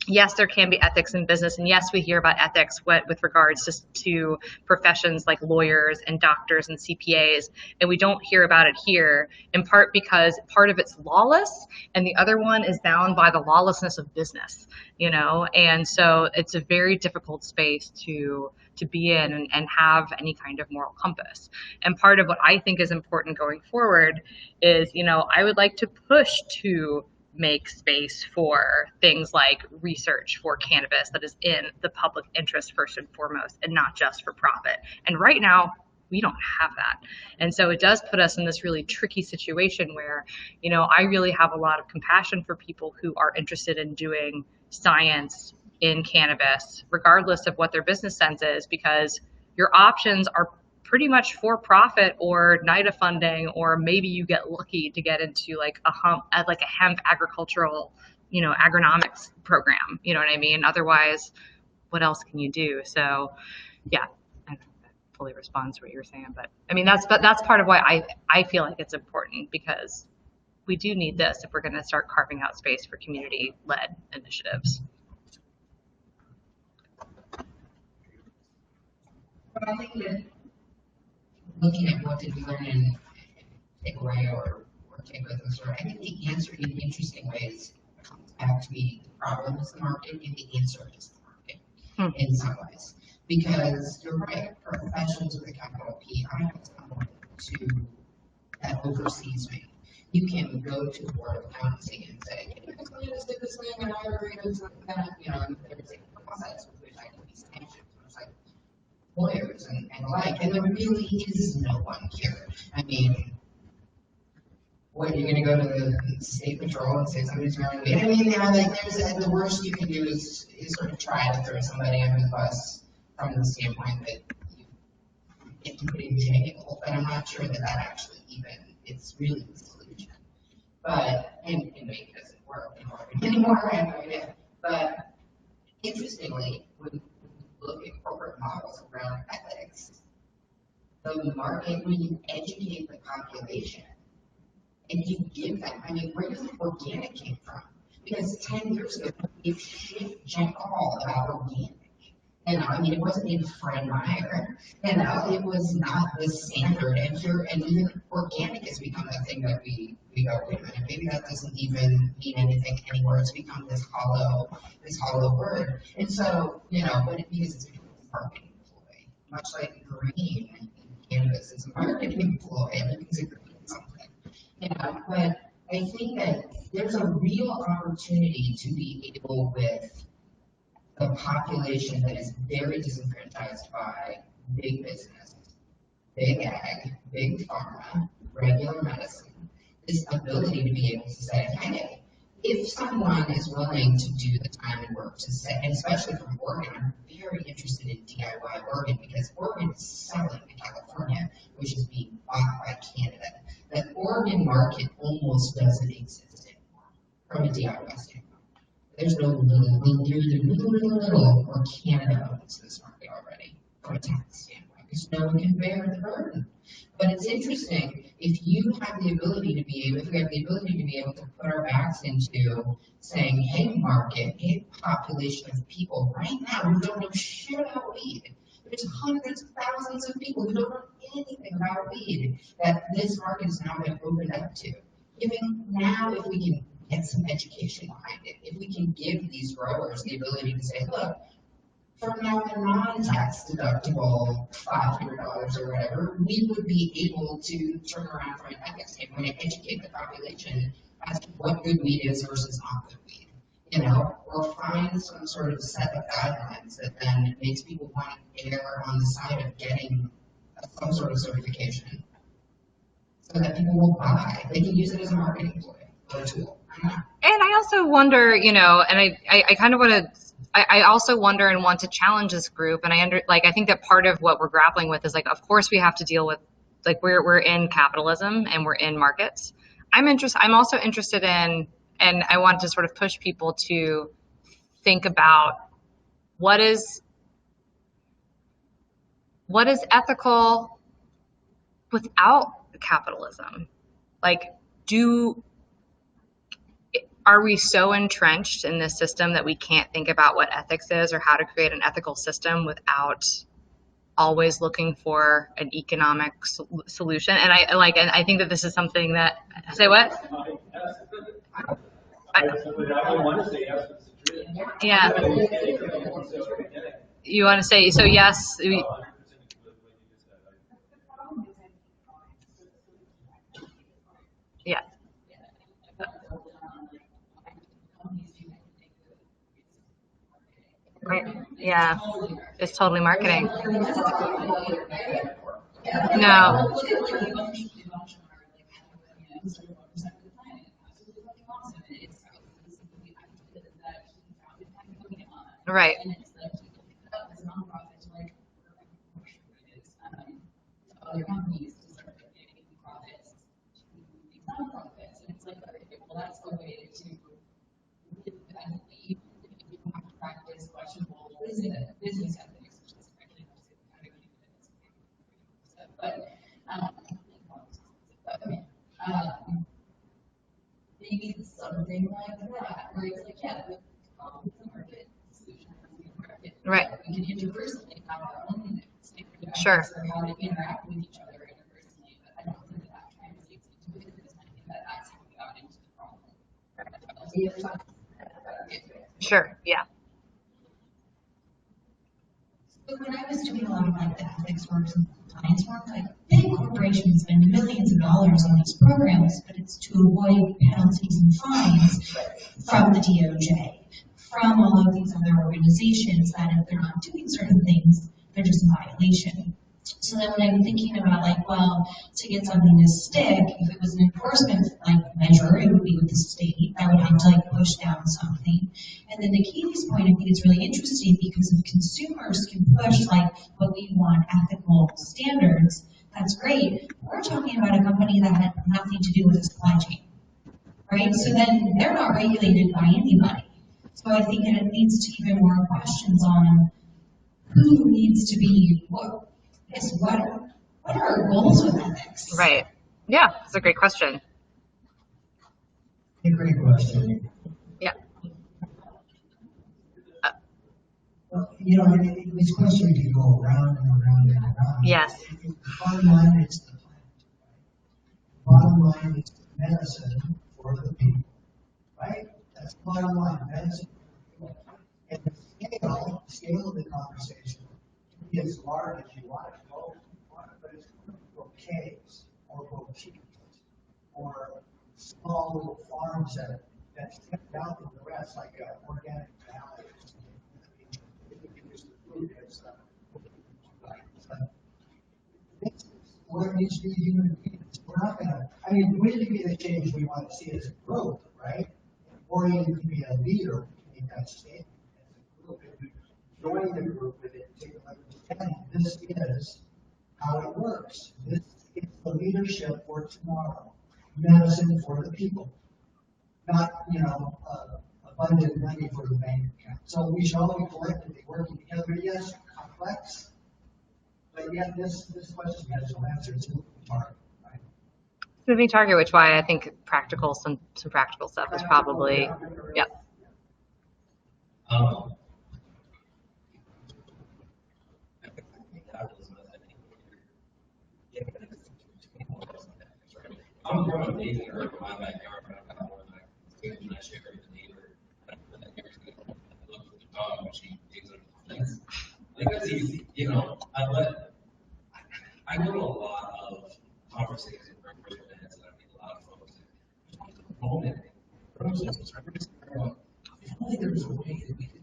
yes, there can be ethics in business, and yes, we hear about ethics with regards to professions like lawyers and doctors and CPAs, and we don't hear about it here, in part because part of it's lawless, and the other one is bound by the lawlessness of business, and so it's a very difficult space to be in and have any kind of moral compass. And part of what I think is important going forward is, I would like to push to make space for things like research for cannabis that is in the public interest first and foremost, and not just for profit. And right now, we don't have that. And so it does put us in this really tricky situation where, I really have a lot of compassion for people who are interested in doing science in cannabis, regardless of what their business sense is, because your options are pretty much for profit or NIDA funding, or maybe you get lucky to get into like a hemp agricultural, agronomics program. You know what I mean? Otherwise, what else can you do? So, yeah, I don't know if that fully responds to what you're saying, but I mean that's part of why I feel like it's important, because we do need this if we're going to start carving out space for community-led initiatives. But I think that looking at what did we learn and take away or take with us, I think the answer in interesting ways comes back to be the problem is the market, and the answer is the market in some ways. Because you're right, for professions with a capital P, I have someone that oversees me. You can go to the board of accountancy and say, can you explain this thing and I agree with that, and there's a process with which I can be sanctioned. It's like lawyers and and there really is no one here. I mean, what, you're going to go to the state patrol and say somebody's running weed? I mean, the worst you can do is sort of try to throw somebody under the bus from the standpoint that you get to put in jail, but I'm not sure that actually it's really the solution. But, and maybe it doesn't work anymore, I have no idea. But interestingly, when you look at corporate models around ethics, the market, when you educate the population and you give them, I mean, where does organic came from? Because 10 years ago, it shit jack all about organic. I mean, it wasn't even Fred Meyer. It was not the standard. And even organic has become a thing that we go, wait a minute, maybe that doesn't even mean anything anymore. It's become this hollow word. And so, but because it's become a marketing ploy, much like green and cannabis is a marketing ploy, because it means something. But I think that there's a real opportunity to be able with a population that is very disenfranchised by big business big ag, big pharma, regular medicine, this ability to be able to say, hey, if someone is willing to do the time and work to say, and especially from Oregon, I'm very interested in DIY Oregon because Oregon is selling to California, which is being bought by Canada. The Oregon market almost doesn't exist anymore from a DIY standpoint. There's no little, or Canada owns this market already from a tax standpoint because no one can bear the burden. But it's interesting if you have the ability to be able, if we have the ability to be able to put our backs into saying, hey, market, hey, population of people right now who don't know shit about weed. There's hundreds of thousands of people who don't know anything about weed that this market is now going to open up to. Giving now, if we can get some education behind it, if we can give these growers the ability to say, look, from now a non-tax deductible $500 or whatever, we would be able to turn around from an ethics standpoint and educate the population as to what good weed is versus not good weed, or find some sort of set of guidelines that then makes people want to err on the side of getting some sort of certification so that people will buy. They can use it as a marketing tool or a tool. And I also wonder, and I kind of want to, I also wonder and want to challenge this group. And I think that part of what we're grappling with is of course we have to deal with, we're in capitalism and we're in markets. I'm also interested in, and I want to sort of push people to think about what is ethical without capitalism? Are we so entrenched in this system that we can't think about what ethics is or how to create an ethical system without always looking for an economic solution? And I think that this is something that, say what? I don't want to say yes, but it's true. Yeah. You want to say, so yes. Yeah. Right. Yeah. It's totally marketing. No. Right. Other companies to start getting profits to these nonprofits. And it's well, that's the way to even if you have to practice questionable business ethics, which is actually not but maybe something like that, where it's yeah, the market solution market. Right. We can interpersonally have our own sure. For how to interact with each other interpersonally, but I don't think that translates into business. I think that that's how we got into the problem. Sure, yeah. So when I was doing a lot of the ethics work and compliance work, big corporations spend millions of dollars on these programs, but it's to avoid penalties and fines from the DOJ, from all of these other organizations that if they're not doing certain things, they're just a violation. So then when I'm thinking about to get something to stick, if it was an enforcement measure, it would be with the state. I would have to push down something. And then to Katie's point, I think it's really interesting because if consumers can push what we want, ethical standards, that's great. We're talking about a company that had nothing to do with the supply chain, right? So then they're not regulated by anybody. So I think that it leads to even more questions on who needs to be what are our goals with ethics? Right. Yeah, that's a great question. A great question. Yeah. This question can go around and around and around. Yes. The bottom line is the plant. Bottom line is the medicine for the people. Right? That's the bottom line. Medicine for the people. And the scale of the conversation can be as large as you want it to go. But it's bouquets or boutiques or small little farms that step out from the rest, like organic valley. This We're needs to be human beings. We're not gonna, I mean, we need to be the change we want to see as a group, right? Or you can be a leader, we can make that statement as a group. If we join the group with it, take a look at this is how it works. This is the leadership for tomorrow. Medicine for the people. Not, abundant money for the bank account. So we should all be collectively working together. But yes, complex. But yet this question has no answer. It's a moving target, right? Moving target, which why I think practical, some practical stuff is probably, yeah. I'm growing a baby in my backyard, but I've got more than I share with the neighbor. That neighbor's gonna look for the dog when she digs under the fence. Like that's easy, I go to a lot of conversations and breakfast events, and I meet a lot of folks. If only there was a way that we could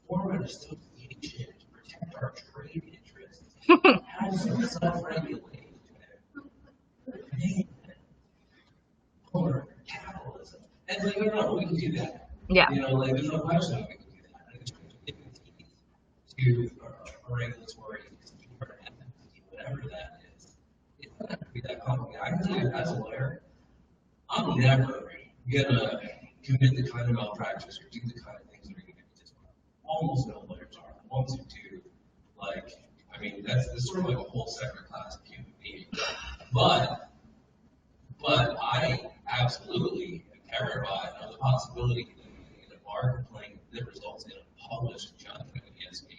form an association to protect our trade interests, have some self-regulation. Or capitalism. And we can do that. Yeah. There's no question we can do that. It's to a regulatory, whatever that is. It's not going to be that complicated. I can tell you, as a lawyer, I'm never gonna commit the kind of malpractice or do the kind of things that are gonna be disqualified. Almost no lawyers are. The ones who do, that's sort of like a whole separate class of human beings. But I absolutely am terrified of the possibility that a bar complaint that results in a published judgment against me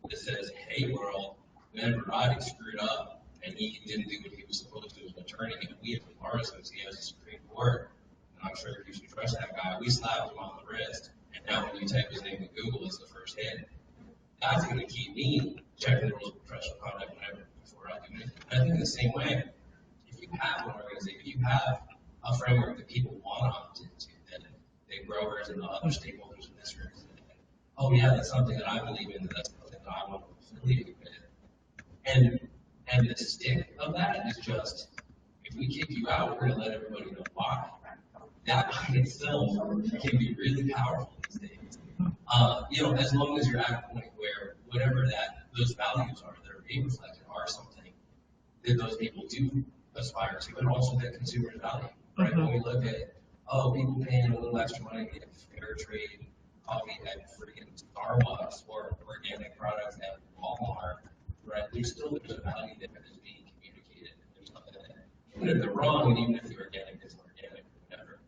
that says, hey, world, Ben Roddy screwed up and he didn't do what he was supposed to as an attorney, and we as a bar association as a Supreme Court, and I'm sure you should trust that guy, we slapped him on the wrist, and now when you type his name in Google, it's the first hit. That's going to keep me checking the rules of professional conduct before I do anything. I think in the same way, if you have an organization, if you have a framework that people want to opt into, that the growers and the other stakeholders in this room say, oh yeah, that's something that I believe in, that's something that I want to affiliate with. And the stick of that is just, if we kick you out, we're going to let everybody know why. That by itself can be really powerful these days. As long as you're at a point where whatever those values are that are being reflected are something that those people do aspire to, and also that consumers value. Right? Mm-hmm. When we look at, people paying a little extra money to get fair trade coffee at freaking Starbucks or organic products at Walmart, right? There's a value that is being communicated. There's something that, even if they're wrong, and even if the organic isn't organic or whatever,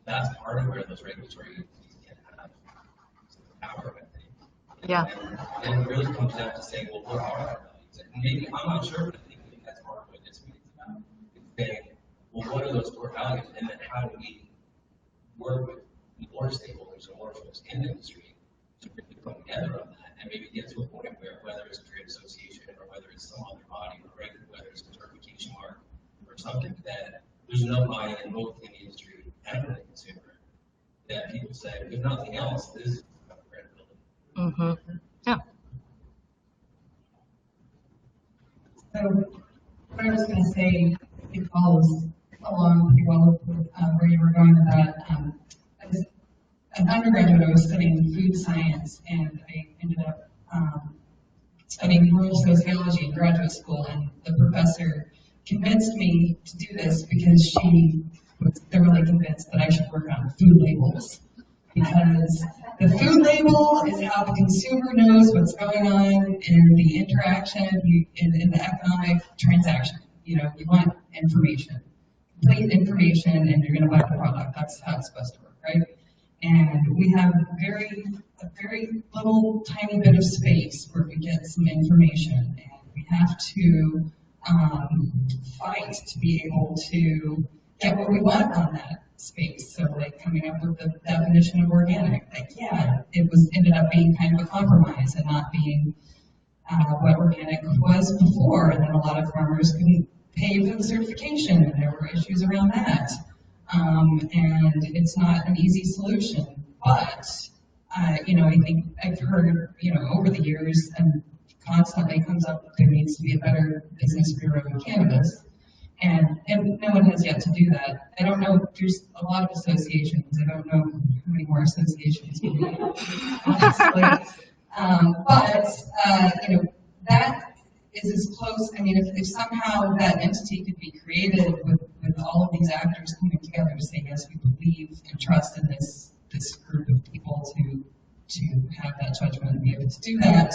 that's part of where those regulatory agencies can have power, I think. Yeah. And it really comes down to saying, well, what are our values? And maybe, I'm not sure, but I think that's part of what this meeting's about. It's saying, well, what are those core values? And then how do we work with more stakeholders and more folks in the industry to really come together on that and maybe get to a point where, whether it's a trade association or whether it's some other body or whether it's a certification mark or something, that there's enough buy-in both in the industry and for the consumer that people say, if nothing else, this is about credibility. Mm-hmm. Yeah. So what I was going to say, it follows along pretty well with where you were going with that. As an undergraduate, I was studying food science, and I ended up studying rural sociology in graduate school, and the professor convinced me to do this because she was thoroughly convinced that I should work on food labels. Because the food label is how the consumer knows what's going on in the interaction, in the economic transaction. You want information, complete information, and you're going to buy the product. That's how it's supposed to work, right? And we have a very little tiny bit of space where we get some information, and we have to fight to be able to get what we want on that space. So coming up with the definition of organic, it ended up being kind of a compromise and not being what organic was before. And then a lot of farmers couldn't pay for the certification, and there were issues around that. And it's not an easy solution, but I think I've heard over the years, and constantly comes up that there needs to be a better business bureau of cannabis. And no one has yet to do that. I don't know, there's a lot of associations. I don't know how many more associations we need, honestly. That is as close, I mean, if somehow that entity could be created with all of these actors coming together to say, yes, we believe and trust in this group of people to have that judgment and be able to do that,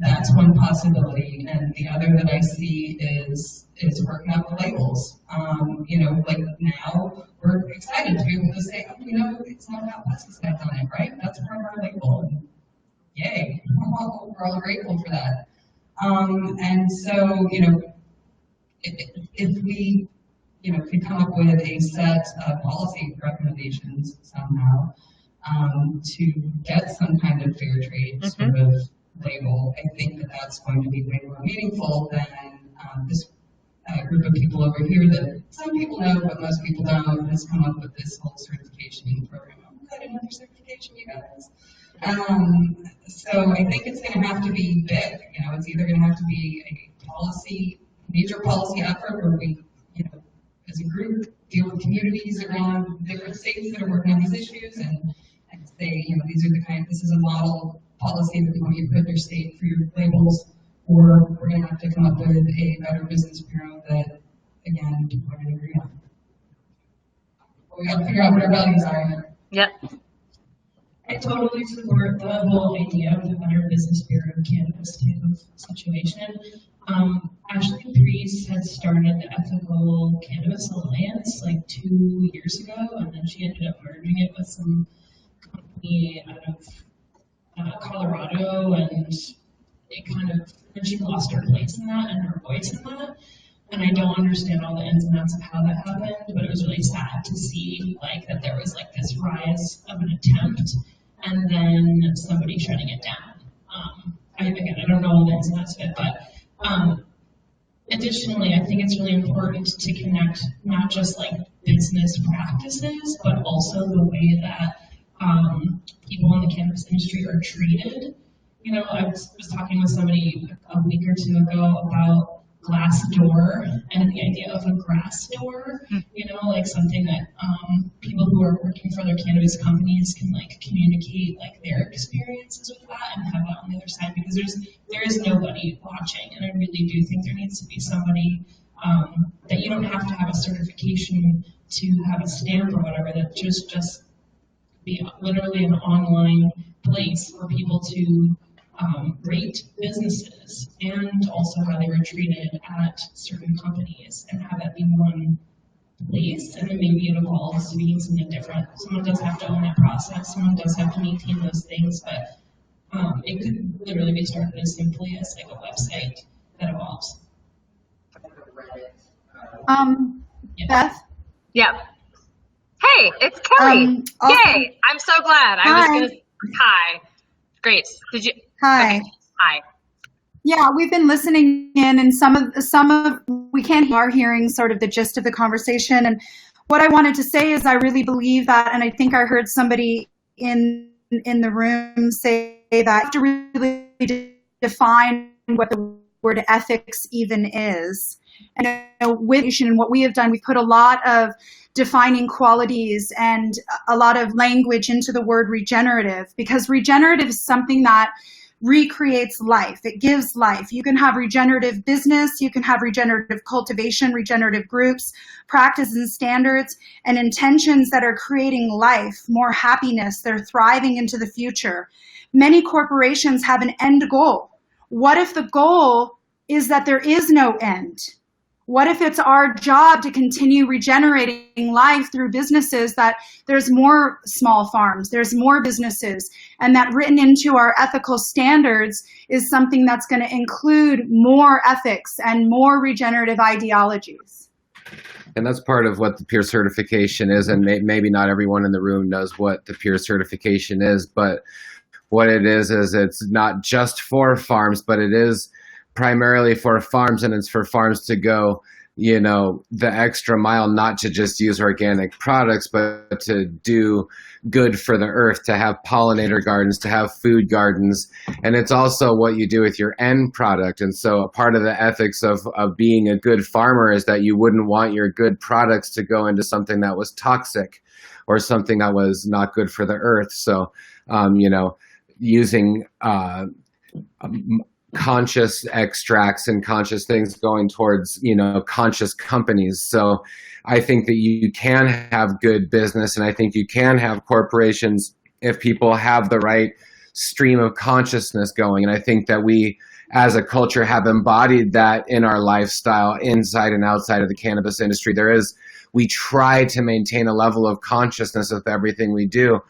that's one possibility. And the other that I see is working out the labels. Like now we're excited to be able to say, it's not about pesticides on it, right? That's part of our label. And yay, we're all grateful for that. And so, if we, could come up with a set of policy recommendations somehow to get some kind of fair trade sort of label, I think that that's going to be way more meaningful than this group of people over here that some people know, but most people don't, has come up with this whole certification program. Oh, good, another certification, you guys. So I think it's going to have to be big. It's either going to have to be a major policy effort where we, as a group, deal with communities around different states that are working on these issues and say, this is a model policy that we want you to put in your state for your labels, or we're going to have to come up with a better business bureau that, again, we're going to agree on. But we got to figure out what our values are. Yep. I totally support the whole idea of the Better Business Bureau of Cannabis type of situation. Ashley Priest had started the Ethical Cannabis Alliance like 2 years ago, and then she ended up merging it with some company out of Colorado, and she lost her place in that and her voice in that. And I don't understand all the ins and outs of how that happened, but it was really sad to see that there was this rise of an attempt and then somebody shutting it down. I don't know all the ins and outs of it, but additionally, I think it's really important to connect not just business practices, but also the way that people in the cannabis industry are treated. I was talking with somebody a week or two ago about glass door and the idea of a grass door, something that people who are working for their cannabis companies can communicate their experiences with that and have that on the other side, because there is nobody watching, and I really do think there needs to be somebody that you don't have to have a certification to have a stamp or whatever, that just be literally an online place for people to rate businesses and also how they were treated at certain companies, and have that be one place. And then maybe it evolves to being something different. Someone does have to own that process, someone does have to maintain those things, but it could literally be started as simply as a website that evolves. Beth? Yeah. Hey, it's Kelly. Yay! I'm so glad. Hi. I was gonna. Hi. Great. Did you? Hi. Okay. Hi. Yeah, we've been listening in, and some of we are hearing sort of the gist of the conversation. And what I wanted to say is, I really believe that, and I think I heard somebody in the room say that you have to really define what the word ethics even is. And with what we have done, we've put a lot of defining qualities and a lot of language into the word regenerative, because regenerative is something that recreates life. It gives life. You can have regenerative business, you can have regenerative cultivation, regenerative groups, practices and standards, and intentions that are creating life, more happiness, they're thriving into the future. Many corporations have an end goal. What if the goal is that there is no end? What if it's our job to continue regenerating life through businesses, that there's more small farms, there's more businesses, and that written into our ethical standards is something that's going to include more ethics and more regenerative ideologies? And that's part of what the peer certification is, and maybe not everyone in the room knows what the peer certification is, but what it is it's not just for farms, but it is primarily for farms, and it's for farms to go the extra mile, not to just use organic products, but to do good for the earth, to have pollinator gardens, to have food gardens. And it's also what you do with your end product. And so a part of the ethics of being a good farmer is that you wouldn't want your good products to go into something that was toxic or something that was not good for the earth. So, using conscious extracts and conscious things going towards, conscious companies. So I think that you can have good business, and I think you can have corporations if people have the right stream of consciousness going. And I think that we, as a culture, have embodied that in our lifestyle inside and outside of the cannabis industry. We try to maintain a level of consciousness with everything we do.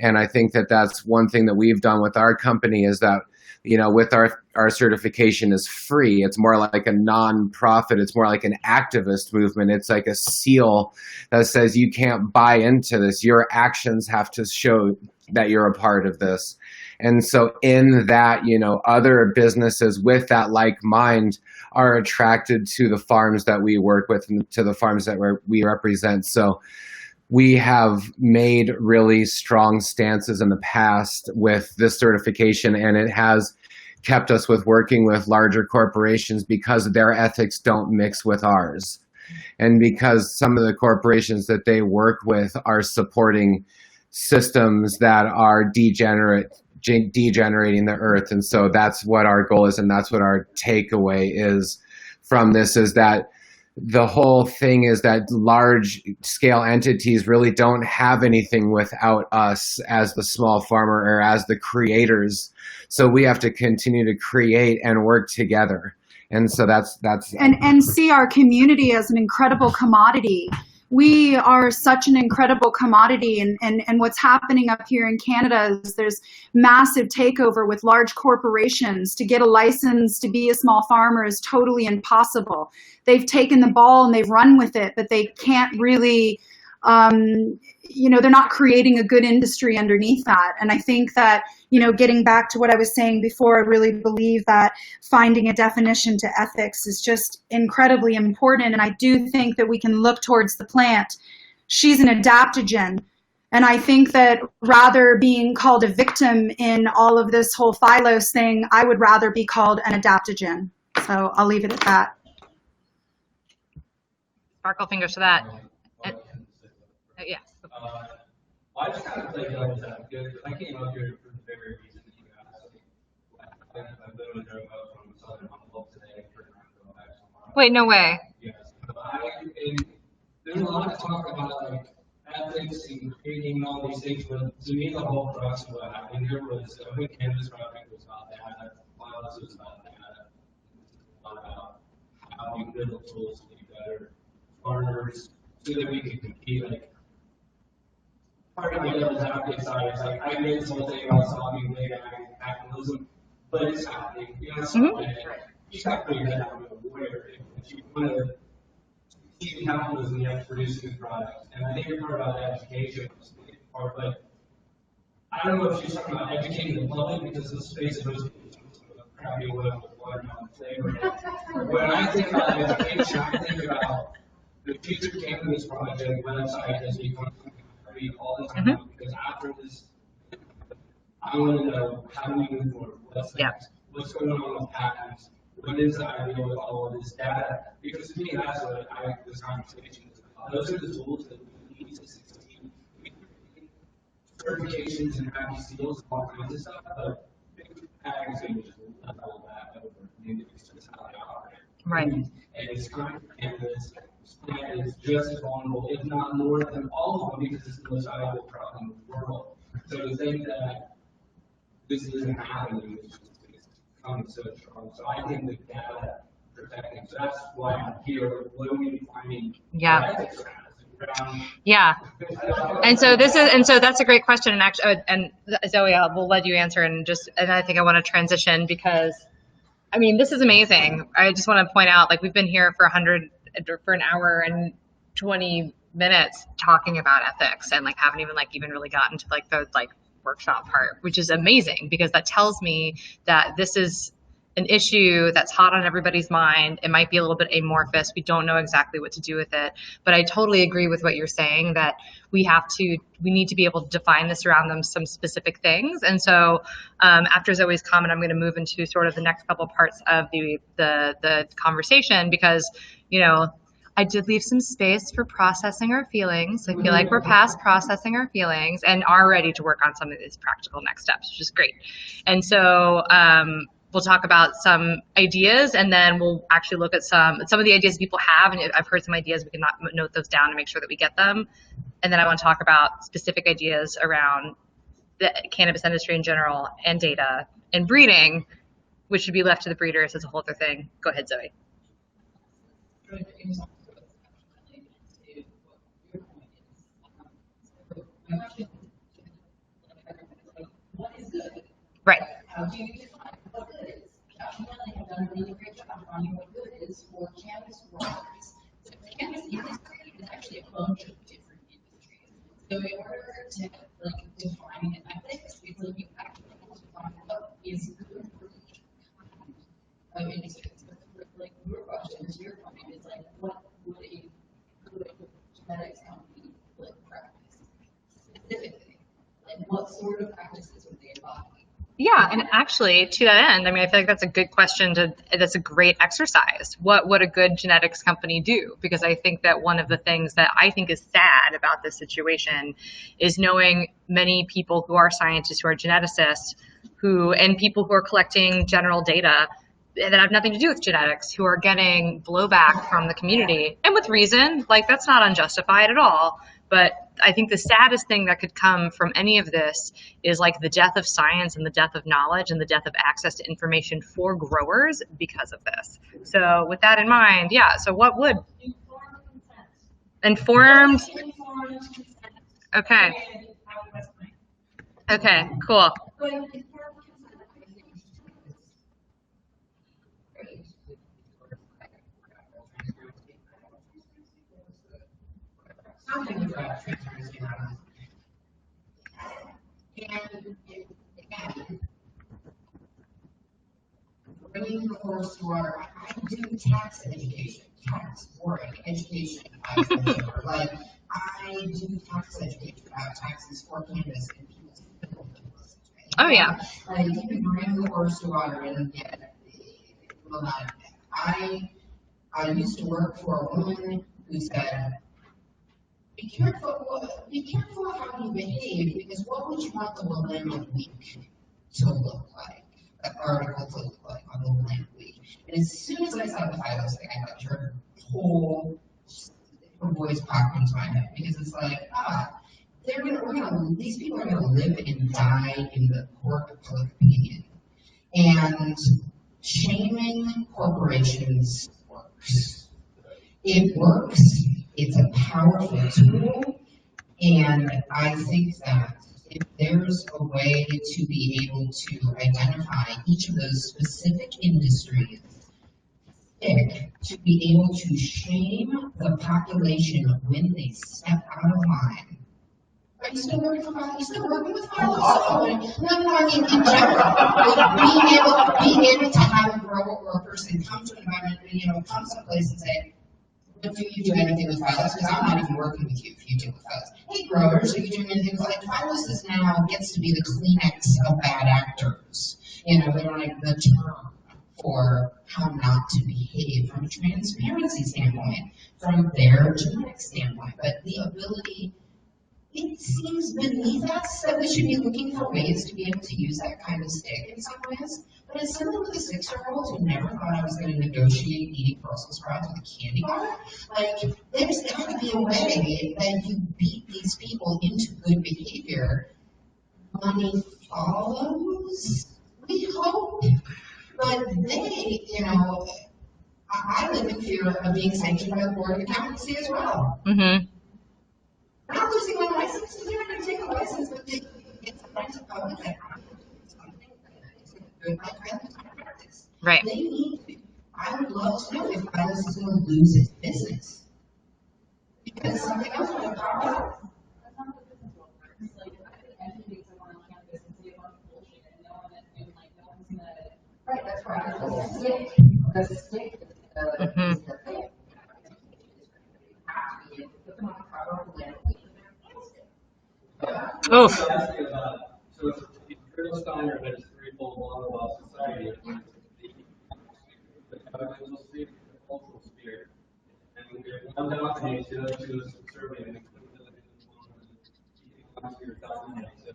And I think that that's one thing that we've done with our company is that, with our certification is free. It's more like a non-profit. It's more like an activist movement. It's like a seal that says you can't buy into this. Your actions have to show that you're a part of this. And so in that, other businesses with that like mind are attracted to the farms that we work with and to the farms that we represent. So we have made really strong stances in the past with this certification, and it has kept us with working with larger corporations because their ethics don't mix with ours. And because some of the corporations that they work with are supporting systems that are degenerating the earth. And so that's what our goal is, and that's what our takeaway is from this, is that the whole thing is that large scale entities really don't have anything without us as the small farmer or as the creators. So we have to continue to create and work together. And so that's and see our community as an incredible commodity. We are such an incredible commodity, and what's happening up here in Canada is there's massive takeover with large corporations. To get a license to be a small farmer is totally impossible. They've taken the ball and they've run with it, but they can't really, they're not creating a good industry underneath that. And I think that, getting back to what I was saying before, I really believe that finding a definition to ethics is just incredibly important. And I do think that we can look towards the plant. She's an adaptogen. And I think that rather being called a victim in all of this whole phylos thing, I would rather be called an adaptogen. So I'll leave it at that. Sparkle fingers to that. Yeah. I just kind of play devil's advocate. I came up here for the very reason that you asked. I've literally drove up from Southern Humboldt today, turned around and go back tomorrow. Wait, no way. Yes. There's a lot of talk about like ethics and creating all these things, but to me the whole crux of what happened here was I think Cannabis Project was about that. Violence was about that. It's a lot about how we build the tools to be better farmers so that we can compete. Like part of my devil's advocate side is like I made this whole thing about solving big capitalism, but it's happening. It's not you just have to put your head out and be aware. If you want to see capitalism, you have to produce a good product. And I think you're part about education. Part, but I don't know if she's talking about educating the public because the space of those crappy oil with watermelon flavor. When I think about education, I think about the Future Cannabis Project website has become free all the time because after this, I want to know how do we move forward? What's next? What's going on with patents? What is the idea with all of this data? Because to me, that's what this conversation is about. Those are the tools that we need to succeed. Certifications and happy seals and all kinds of stuff, but packaging is all that over. It's just how they operate. Right. And it's kind of cannabis. Plant is just as vulnerable, if not more than all of them, because it's the most valuable product in the world. So to think that this isn't happening is coming so strong. So I think the data protecting. So that's why I'm here. What do we finding? Yeah. Yeah. And so that's a great question. And actually, and Zoe, we'll let you answer. And I think I want to transition because, I mean, this is amazing. I just want to point out, like, we've been here for an hour and 20 minutes talking about ethics, and like haven't even really gotten to like the workshop part, which is amazing because that tells me that this is an issue that's hot on everybody's mind. It might be a little bit amorphous. We don't know exactly what to do with it. But I totally agree with what you're saying, that we need to be able to define this around them some specific things. And so after Zoe's comment, I'm going to move into sort of the next couple parts of the conversation, because, you know, I did leave some space for processing our feelings. I feel like we're past processing our feelings and are ready to work on some of these practical next steps, which is great. And so we'll talk about some ideas, and then we'll actually look at some of the ideas people have. And I've heard some ideas. We can note those down to make sure that we get them. And then I want to talk about specific ideas around the cannabis industry in general, and data, and breeding, which should be left to the breeders as a whole other thing. Go ahead, Zoe. Right. How do you define what good is? Josh and Ellie have done a really great job defining what good is for cannabis growers. So the cannabis industry is actually a bunch of different industries. So in order to define an ethics, it's like you actually have to define what is good for each kind of industry. So like your question to your point is like, what would a good genetics company practice specifically? Like what sort of practices would they embody? Yeah, and actually, to that end, I mean, I feel like that's a good question. That's a great exercise. What would a good genetics company do? Because I think that one of the things that I think is sad about this situation is knowing many people who are scientists, who are geneticists, and people who are collecting general data that have nothing to do with genetics, who are getting blowback from the community, and with reason. Like, that's not unjustified at all. But I think the saddest thing that could come from any of this is like the death of science and the death of knowledge and the death of access to information for growers because of this. So with that in mind, yeah, so what would? Informed consent. Okay. Okay, cool. Something about transparency around it. And again, bringing the horse to water, I do tax education, boring education. Like, I do tax education about taxes for cannabis and people's businesses. Right? Oh, yeah. Like, you can bring the horse to water and get well done. I used to work for a woman who said, be careful how you behave, because what would you want the Millennium Week to look like? That article to look like on the Millennium Week. And as soon as I saw the title, I got her voice popped into my head, because it's like, these people are gonna live and die in the court of public opinion. And shaming corporations works. It works. It's a powerful tool, and I think that if there's a way to be able to identify each of those specific industries, to be able to shame the population when they step out of line. Are you still working with Philo? You still working with Philo? No, I mean, in general, being able to have a grower or a person come to an environment, come someplace and say, but do you do anything with Phyllis? Because I'm not even working with you if you do with Phyllis. Hey, growers, are you doing anything with like Phyllis is now gets to be the Kleenex of bad actors. They're like the term for how not to behave from a transparency standpoint, from their genetic standpoint. But the ability, it seems beneath us that we should be looking for ways to be able to use that kind of stick in some ways. But as someone with a 6-year-old who never thought I was going to negotiate eating Brussels sprouts with a candy bar, there's got to be a way that you beat these people into good behavior. Money follows, we hope. But they, I live in fear of being sanctioned by the Board of Accountancy as well. Mm-hmm. We're not losing my license, so they're going to take a license, but they get the right to public that right. They need to. I would love to know if Phyllis is going to lose its business. Because something else would have popped up. That's not the business world. It's like, if I could educate someone on campus and say a bunch of bullshit and no one's gonna. Right, that's right. The stick is the thing. Put them on the cover of the lamp. Oh. So it's Colonel Steiner had his threefold model about society. The governmental sphere, the cultural sphere. And there's one dominance, the other two is subservient, and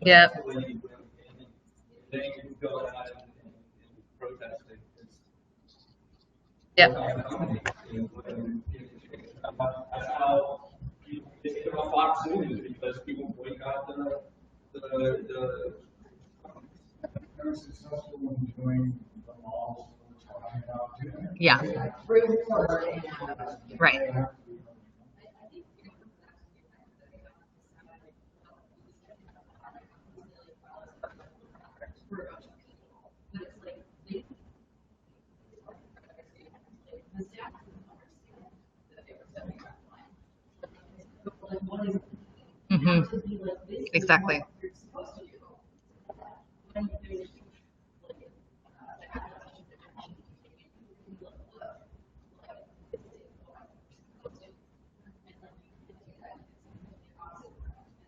Yeah. Then you can go out and protest it. Yep. That's how people get off Fox News, because people boycott the They're successful in doing the malls we're talking about doing. Yeah. Right. Exactly.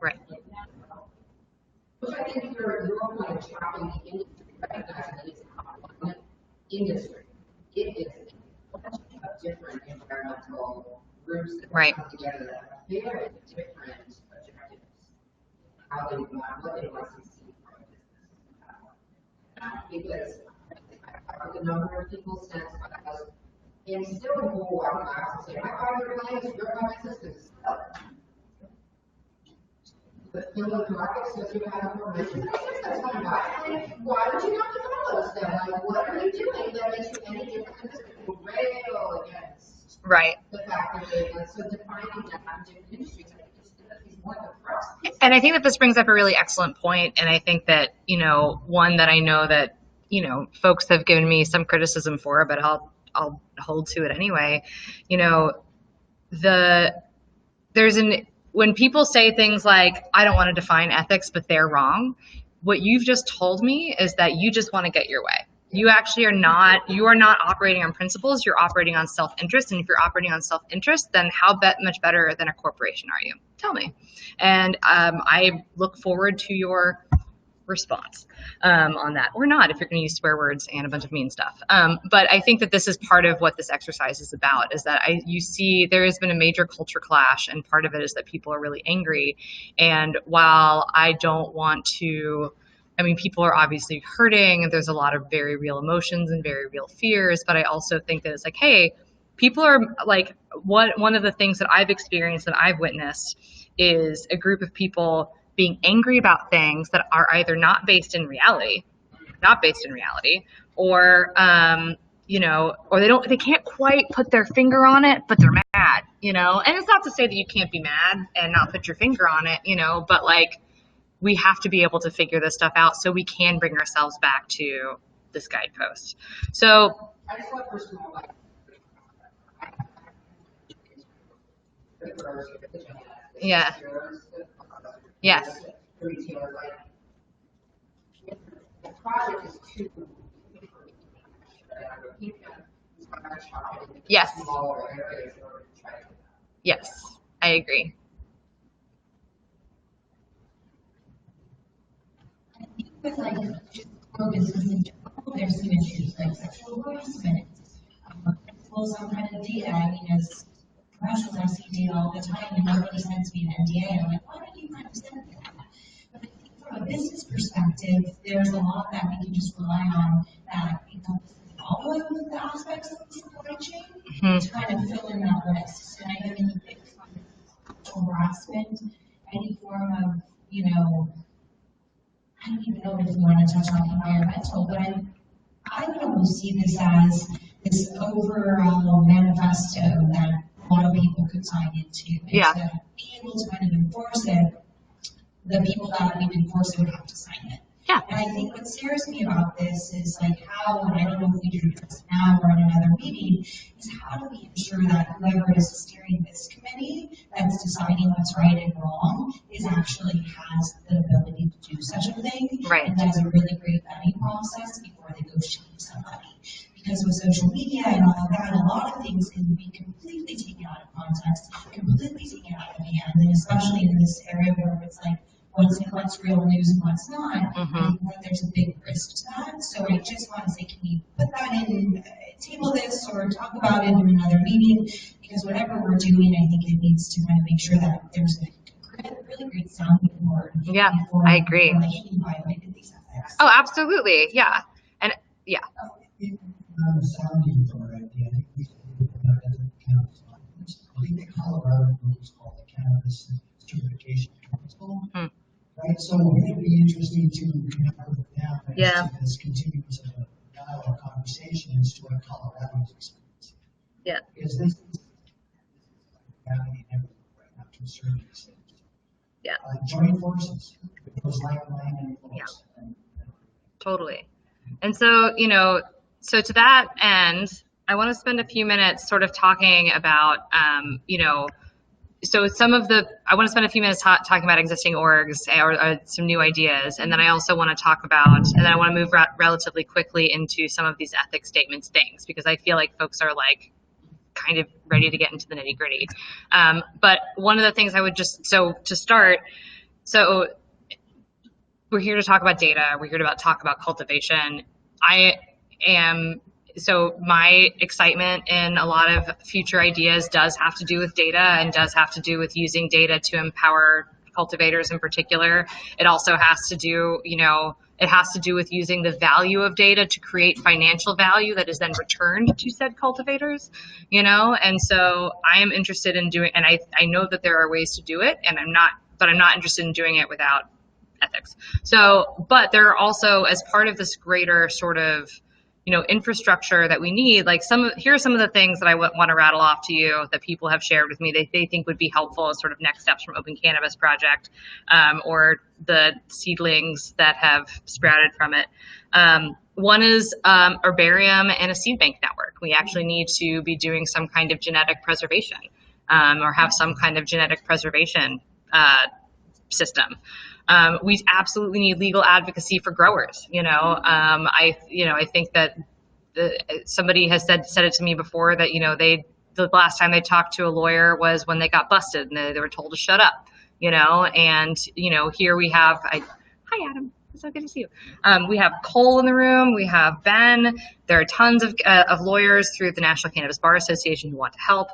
Right. Which I think you're kind of tracking the industry, recognizing that it's an industry. It is a bunch of different environmental groups that come together that have very different objectives. How they want, what they want to see from business. Because I heard the number of people since when I was in still more, I don't know, I say, my 5-year plan is your business to sell it. But filling the market so you have more business. Why would you not develop those then? Like, what are you doing that makes you any different than this? Rail against the fact that they so defining that different industries. And I think that this brings up a really excellent point, and I think that, you know, one that I know that, you know, folks have given me some criticism for, but I'll hold to it anyway. You know, when people say things like, I don't want to define ethics, but they're wrong, what you've just told me is that you just want to get your way. You actually are not operating on principles, you're operating on self-interest. And if you're operating on self-interest, then how much better than a corporation are you? Tell me. And I look forward to your response on that, or not, if you're going to use swear words and a bunch of mean stuff. But I think that this is part of what this exercise is about, is that you see there has been a major culture clash, and part of it is that people are really angry. And while I don't want to, I mean, people are obviously hurting, and there's a lot of very real emotions and very real fears, but I also think that it's like, hey, people are like, one of the things that I've experienced and I've witnessed is a group of people being angry about things that are either not based in reality, or you know, or they can't quite put their finger on it, but they're mad, you know. And it's not to say that you can't be mad and not put your finger on it, you know, but like, we have to be able to figure this stuff out so we can bring ourselves back to this guidepost. So I just want first of all, like, yeah. Yes. The project is too. Yes. Yes, I agree. With like core business in general, there's some issues like sexual harassment, principles on kind of data. I mean, as professionals, I see data all the time, and nobody sends me an NDA. I'm like, why don't you kind of send that? But I think from a business perspective, there's a lot that we can just rely on that encompasses all of the aspects of the supply chain to kind of fill in that list. And I know in the biggest one is sexual harassment, any form of, you know, I don't even know if you want to touch on environmental, but I would almost see this as this overall manifesto that a lot of people could sign into. Yeah. And to be able to kind of enforce it, the people that we've enforced it would have to sign it. Yeah. And I think what scares me about this is like how, and I don't know if we do this now or in another meeting, is how do we ensure that whoever is steering this committee that's deciding what's right and wrong is actually has the ability to do such a thing, right, and does a really great vetting process before they go shoot somebody. because with social media and all of that, a lot of things can be completely taken out of context, completely taken out of hand, and especially in this area where it's like, what's real news and what's not, I think that there's a big risk to that. So I just want to say, can we put that in, table this or talk about it in another meeting? Because whatever we're doing, I think it needs to kind of make sure that there's a really great sounding board. Yeah, I agree. Oh, absolutely. Yeah. And yeah. Sounding board idea, I think we should do another cannabis conference. I think the Colorado group is called the Cannabis Certification Council. Right, so it would be interesting to connect with them and as continuous dialogue conversation as to what Colorado's experience. Yeah. Because this is happening everywhere right now to a certain extent. Yeah. Join forces with those like-minded folks. Yeah. Totally. And so, you know, so to that end, I want to spend a few minutes sort of talking about, you know, so I want to spend a few minutes talking about existing orgs or some new ideas. And then I also want to talk about, and then I want to move relatively quickly into some of these ethics statements things, because I feel like folks are like kind of ready to get into the nitty gritty. But one of the things I would so to start, so we're here to talk about data. We're here to talk about cultivation. So my excitement in a lot of future ideas does have to do with data and does have to do with using data to empower cultivators in particular. It also has to do, you know, it has to do with using the value of data to create financial value that is then returned to said cultivators, you know? And so I am interested in doing, and I know that there are ways to do it, and I'm not interested in doing it without ethics. So, but there are also, as part of this greater sort of, you know, infrastructure that we need, like here are some of the things that I want to rattle off to you that people have shared with me that they think would be helpful as sort of next steps from Open Cannabis Project, or the seedlings that have sprouted from it. One is herbarium and a seed bank network. We actually need to be doing some kind of genetic preservation, or have some kind of genetic preservation system. We absolutely need legal advocacy for growers. You know, I think that somebody has said it to me before that, you know, the last time they talked to a lawyer was when they got busted and they were told to shut up, you know, and, you know, here we have, hi, Adam. It's so good to see you. We have Cole in the room. We have Ben. There are tons of lawyers through the National Cannabis Bar Association who want to help.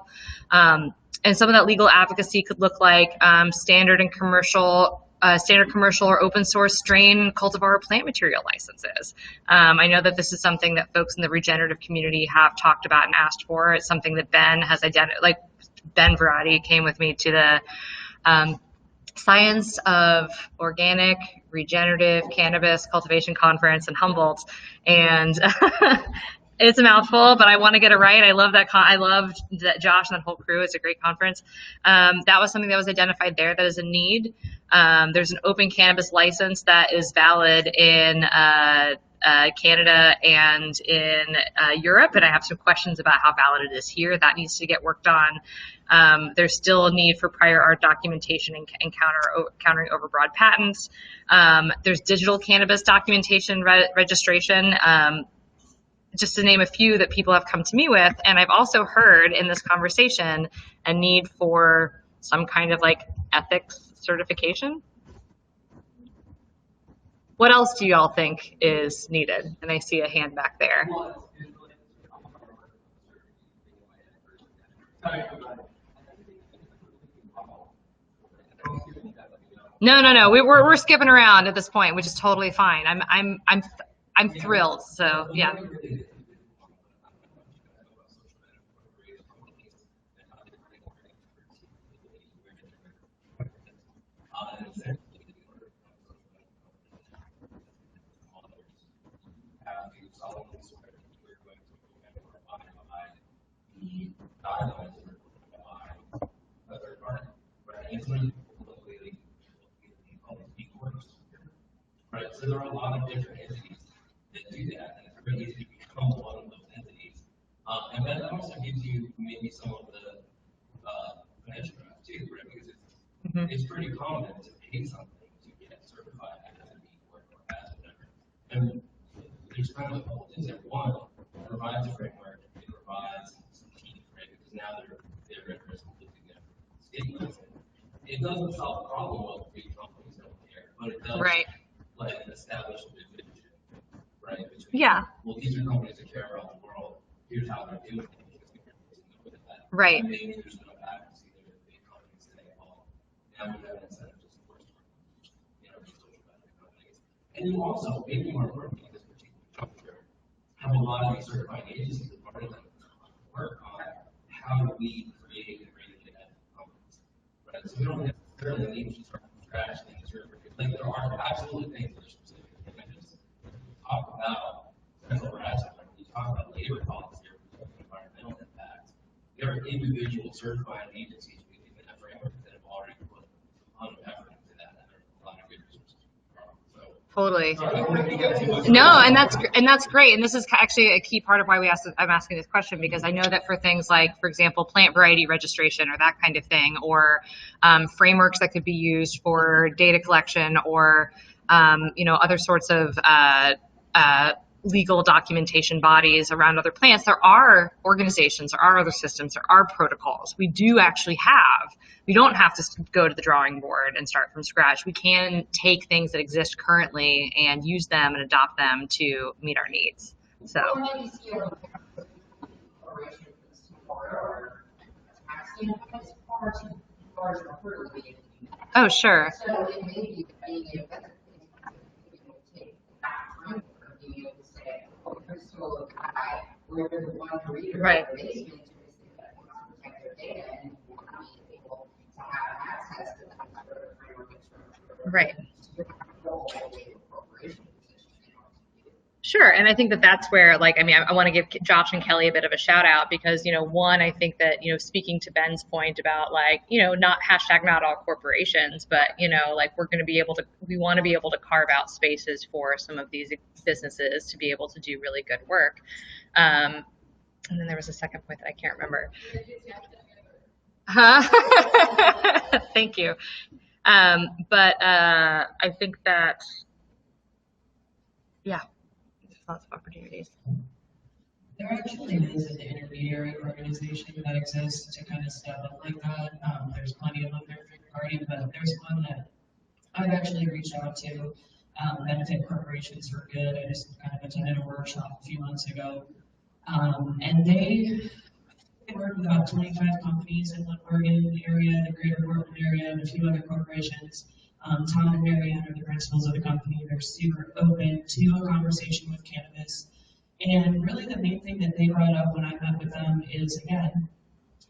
And some of that legal advocacy could look like standard commercial or open source strain cultivar plant material licenses. I know that this is something that folks in the regenerative community have talked about and asked for. It's something that Ben has identified, like Ben Verratti came with me to the Science of Organic Regenerative Cannabis Cultivation Conference in Humboldt. And it's a mouthful, but I want to get it right. I love that. I loved that Josh and that whole crew. It's a great conference. That was something that was identified there that is a need. There's an open cannabis license that is valid in Canada and in Europe, and I have some questions about how valid it is here. That needs to get worked on. There's still a need for prior art documentation and countering overbroad patents. There's digital cannabis documentation registration. Just to name a few that people have come to me with. And I've also heard in this conversation a need for some kind of like ethics certification. What else do you all think is needed? And I see a hand back there. No. We're skipping around at this point, which is totally fine. I'm thrilled. So yeah. Right, so there are a lot of different entities that do that, and it's really easy to become one of those entities. And that also gives you maybe some of the financial draft too, right? Because it's pretty common to pay something to get certified as a B Corp or as whatever. And there's kind of a couple things there. One, provides a framework, it provides some teeth, right? Because now they're interested in looking at stigmas. It doesn't solve the problem of big companies don't care, but it does like establish a division, right? Between, well, these are companies that care about the world. Here's how they're doing it. Right. And maybe there's no advocacy there. The big companies say, well, now we have an incentive to support these social benefit companies. And you also, maybe more importantly, at this particular juncture, have a lot of these certifying agencies that part of them work on how do we create and regulate ethical companies, right? So we don't necessarily need to start from scratch things. Like there are absolutely things that are specific to cannabis. Talk about central harassment, we talk about labor policy, or environmental impacts. There are individual certifying agencies within that framework that have already put a ton of effort into that, and there are a lot of good resources. Totally. No, and that's great. And this is actually a key part of why I'm asking this question, because I know that for things like, for example, plant variety registration or that kind of thing, or frameworks that could be used for data collection, or other sorts of legal documentation bodies around other plants, there are organizations, there are other systems, there are protocols. We don't have to go to the drawing board and start from scratch. We can take things that exist currently and use them and adopt them to meet our needs. So. Oh, sure. So it may be being a better take that framework of being able to say, oh, here's still a guy where the one reader right. in the basement that wants to protect their data and want to be able to have access to that sort of framework and structure. Right. Sure, and I think that's where, I want to give Josh and Kelly a bit of a shout out because, one, I think that, speaking to Ben's point about not all corporations, but, we want to be able to carve out spaces for some of these businesses to be able to do really good work. And then there was a second point that I can't remember. Thank you. But I think that, yeah. Lots of opportunities. There actually is an intermediary organization that exists to kind of step up like that. There's plenty of them regarding, but there's one that I've actually reached out to. Benefit Corporations for Good. I just kind of attended a workshop a few months ago, and they work with about 25 companies in the Oregon area, the greater Portland area, and a few other corporations. Tom and Marianne are the principals of the company. They're super open to a conversation with cannabis. And really the main thing that they brought up when I met with them is, again,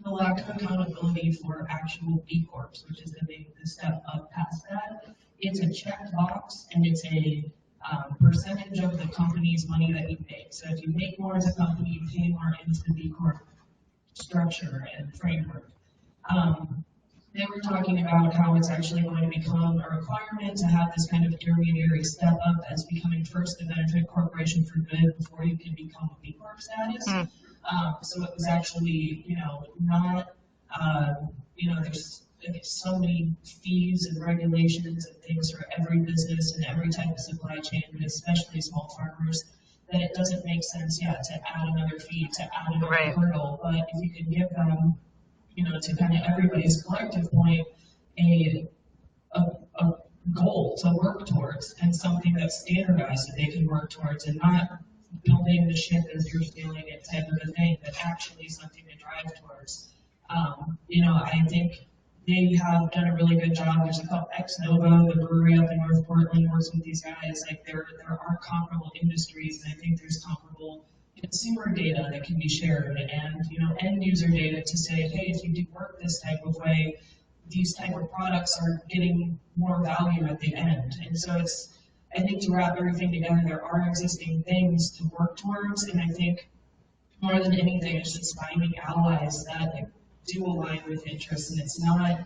the lack of accountability for actual B Corps, which is the step up past that. It's a checked box, and it's a percentage of the company's money that you make. So if you make more as a company, you pay more into the B Corp structure and framework. They were talking about how it's actually going to become a requirement to have this kind of intermediary step up as becoming first a benefit corporation for good before you can become a B Corp status. So it was actually, not, there's so many fees and regulations and things for every business and every type of supply chain, but especially small farmers, that it doesn't make sense, to add another fee, to add another hurdle. But if you can give them, to kind of everybody's collective point, a goal to work towards and something that's standardized that they can work towards, and not building the ship as you're feeling it type of a thing, but actually something to drive towards. I think they have done a really good job. There's a couple, Ex Novo, the brewery up in North Portland, works with these guys. There are comparable industries, and I think there's comparable consumer data that can be shared, and end user data to say, hey, if you do work this type of way, these type of products are getting more value at the end. And so I think to wrap everything together, there are existing things to work towards, and I think more than anything, it's just finding allies that do align with interests, and it's not,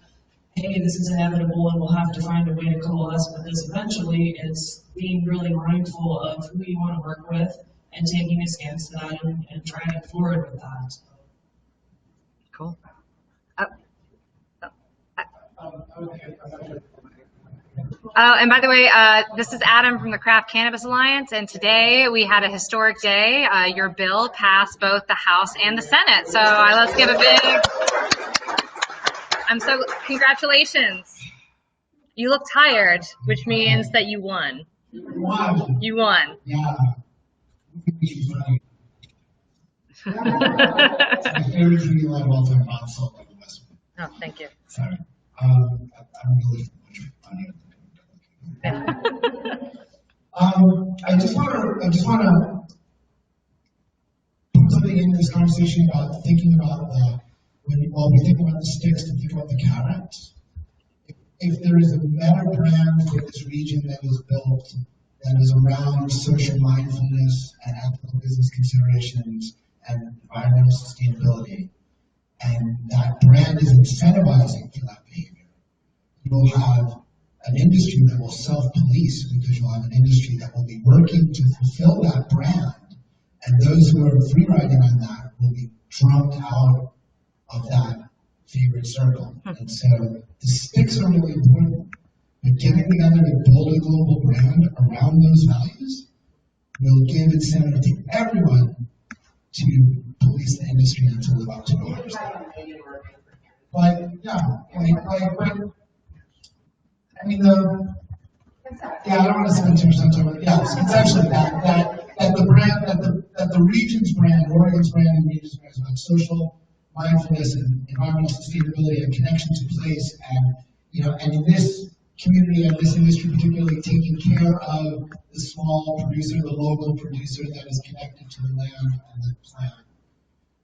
hey, this is inevitable and we'll have to find a way to coalesce with this eventually. It's being really mindful of who you want to work with and taking a stance to that and driving forward with that. Cool. And by the way, this is Adam from the Craft Cannabis Alliance, and today we had a historic day. Your bill passed both the House and the Senate, so let's give a big. Congratulations. You look tired, which means that you won. You won. Yeah. She's funny. It's my favorite TV live all time on Salt Lake West. Oh, thank you. Sorry. I'm really funny. I just want to put something in this conversation about thinking about while we think about the sticks, to think about the carrots. If there is a better brand for this region that was built that is around social mindfulness and ethical business considerations and environmental sustainability, and that brand is incentivizing for that behavior, you will have an industry that will self-police, because you'll have an industry that will be working to fulfill that brand, and those who are free riding on that will be drummed out of that favorite circle. And so the sticks are really important, but getting together to build a global brand around those values will give incentive to everyone to police the industry and to live up to ours. But yeah, I mean, I don't want to spend too much time on it. Yeah, it's conceptually that the brand, that the region's brand, Oregon's brand, and region's brand is about social mindfulness and environmental sustainability and connection to place, and and in this community and this industry particularly, taking care of the small producer, the local producer that is connected to the land and the plant.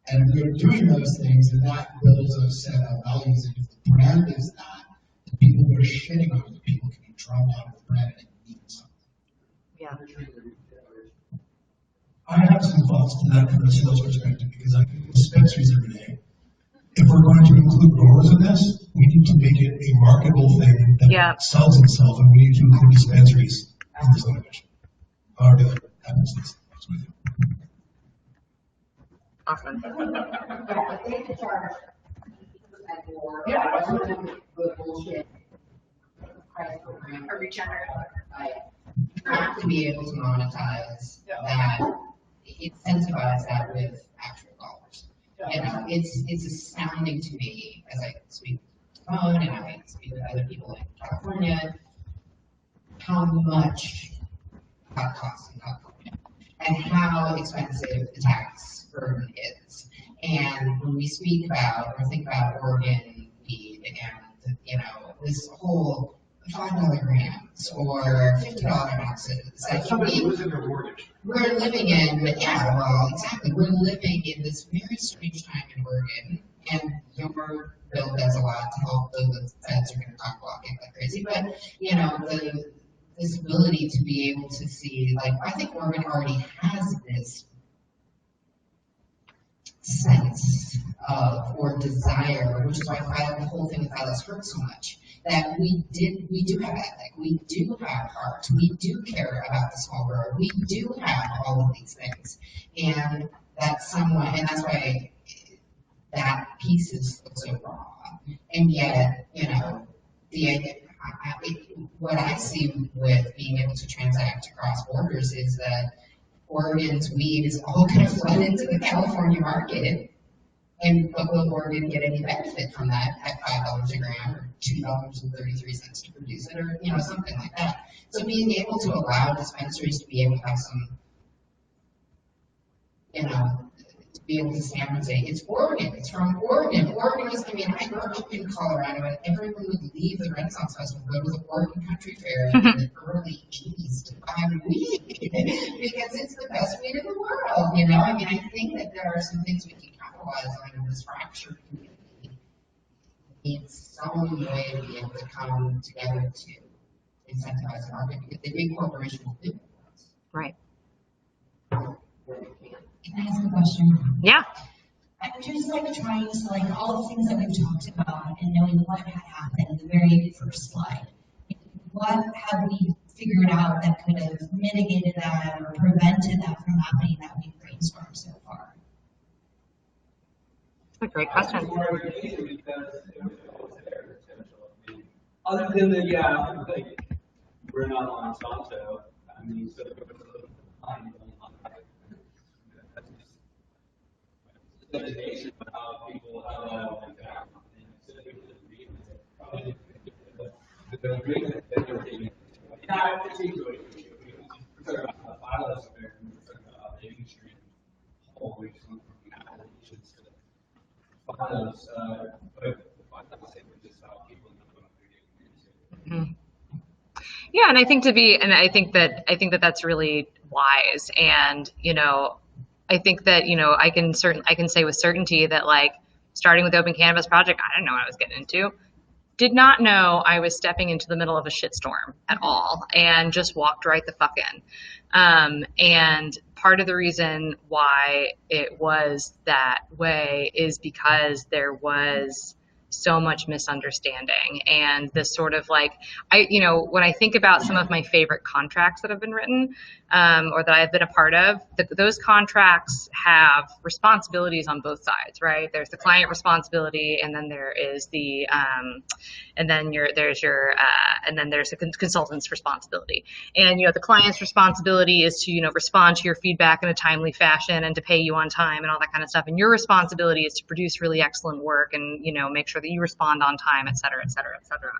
And we're doing those things, and that builds a set of values. And if the brand is that, the people who are shitting on it, the people can be drummed out of the brand and need something. Yeah. I have some thoughts to that from a sales perspective, because I think dispensaries every day. If we're going to include growers in this, we need to make it a marketable thing that sells itself, and we need to include dispensaries in this language. However that happens, that's with you. Awesome. Yeah, if they could charge more, good bullshit price program or regenerate, like, you have to be able to monetize that, incentivize that with actual dollars. It's astounding to me as I speak to the phone and I speak with other people in California, how much that costs in California and how expensive the tax burden is. And when we speak about or think about Oregon weed and this whole $5 grams or $50 ounces, we're living in, exactly. We're living in this very strange time in Oregon, and your bill does a lot to help. The feds are going to talk blocking like crazy, but this ability to be able to see, like, I think Oregon already has this sense of or desire, which is why the whole thing with Phyllis hurt so much. That we do have ethic, we do have heart, we do care about the small grower, we do have all of these things, and that's somewhat, and that's why that piece is so raw. And yet, what I see with being able to transact across borders is that Oregon's weed is all going to flood into the California market. And will Oregon get any benefit from that at $5 a gram or $2.33 to produce it, or something like that? So being able to allow dispensaries to be able to have some, to be able to stand and say it's Oregon, it's from Oregon. Oregon is. I mean, I grew up in Colorado, and everyone would leave the Renaissance Festival, go to the Oregon Country Fair in the early '80s to buy weed because it's the best weed in the world. I mean, I think that there are some things we can capitalize on in this fractured community. It's some way to be able to come together to incentivize the market, because the big corporation will do it for us. Right. Can I ask a question? Yeah. I'm just trying to all the things that we've talked about and knowing what had happened in the very first slide. What have we figured out that could have mitigated that or prevented that from happening that we've brainstormed so far? That's a great question. Other than the we're not Monsanto. I mean, so if it was a little behind, that's just education of how people, how that went down. And so it was probably the agreement that they were taking. Yeah, I think we're talking about pilots there, and we're talking about the industry whole, which is applications to pilots, but the pilots say we're just how people know what they're getting into. Yeah, and I think that that's really wise. And I think that I can say with certainty that, like, starting with the Open Cannabis Project, I didn't know what I was getting into. Did not know I was stepping into the middle of a shitstorm at all, and just walked right the fuck in. And part of the reason why it was that way is because there was so much misunderstanding, and this sort of like, when I think about some of my favorite contracts that have been written, or that I've been a part of, those contracts have responsibilities on both sides, right? There's the client responsibility, and then there is the, and then there's a consultant's responsibility. And the client's responsibility is to respond to your feedback in a timely fashion and to pay you on time and all that kind of stuff. And your responsibility is to produce really excellent work and make sure that you respond on time, et cetera, et cetera, et cetera.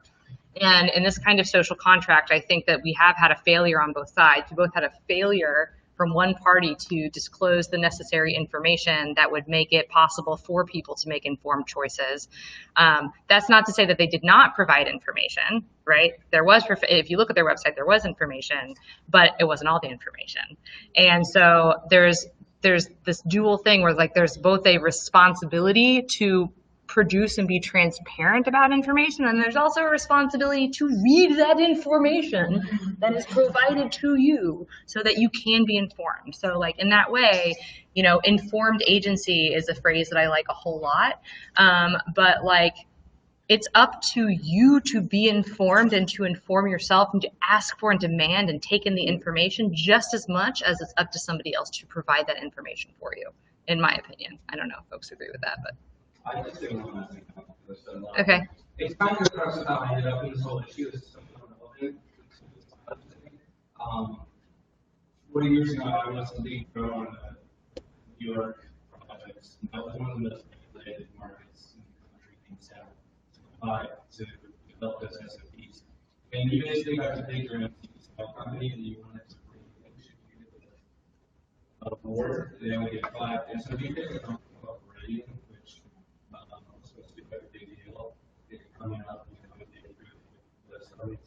And in this kind of social contract, I think that we have had a failure on both sides. We both had a failure from one party to disclose the necessary information that would make it possible for people to make informed choices. That's not to say that they did not provide information, right? There was, if you look at their website, there was information, but it wasn't all the information. And so there's this dual thing where, like, there's both a responsibility to produce and be transparent about information, and there's also a responsibility to read that information that is provided to you so that you can be informed. So, like, in that way, informed agency is a phrase that I like a whole lot, but like, it's up to you to be informed and to inform yourself and to ask for and demand and take in the information just as much as it's up to somebody else to provide that information for you, in my opinion. I don't know if folks agree with that, but I just think one thing. okay. It's kind of across how I ended up in this whole issue. This is something relevant. 40 years ago, I was the lead grower on the New York projects. That was one of the most regulated markets in the country, being set to develop those SOPs. And you basically got to take your own company and you wanted to bring a board. They only get 5 SOPs. Operating, which was supposed to be quite a big deal. Coming up, they approved those studies.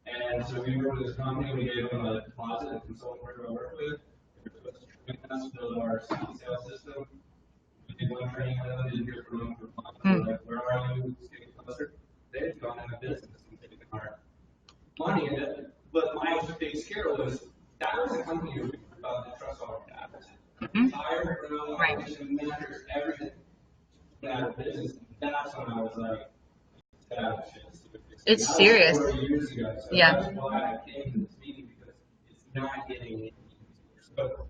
And so we worked with this company, we gave them a deposit, a consultant to work with. They were supposed to train us, build our sales system. We did one training with them, didn't hear from them for months. We're like, where are you? It's getting closer. They had gone out of business and taken our money. But my big scare was that was a company who we were about to trust all our data. Entire grow, managers, everything out of business. That's when I was like, it's serious. 4 years ago. So that's why I came to this meeting, because it's not getting any easier. So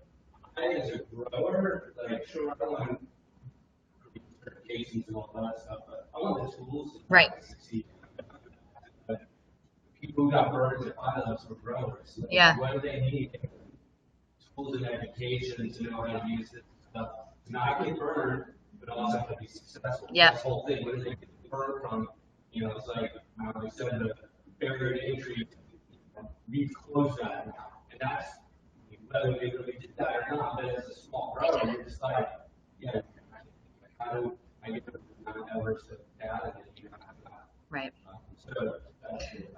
I, as a grower, like, sure, I want certifications and all that stuff, but I want the tools to succeed. But people who got burned at pilots were growers. Like, what do they need? Tools and education to know how to use it. Not get burned, but also to be successful. This whole thing, what do they get burned from? It's like, we said the barrier to entry, we've closed that now. And that's, whether they really did that or not, but as a small grower, you're just like, how do I get the hours of data that you have? Right. So that's it.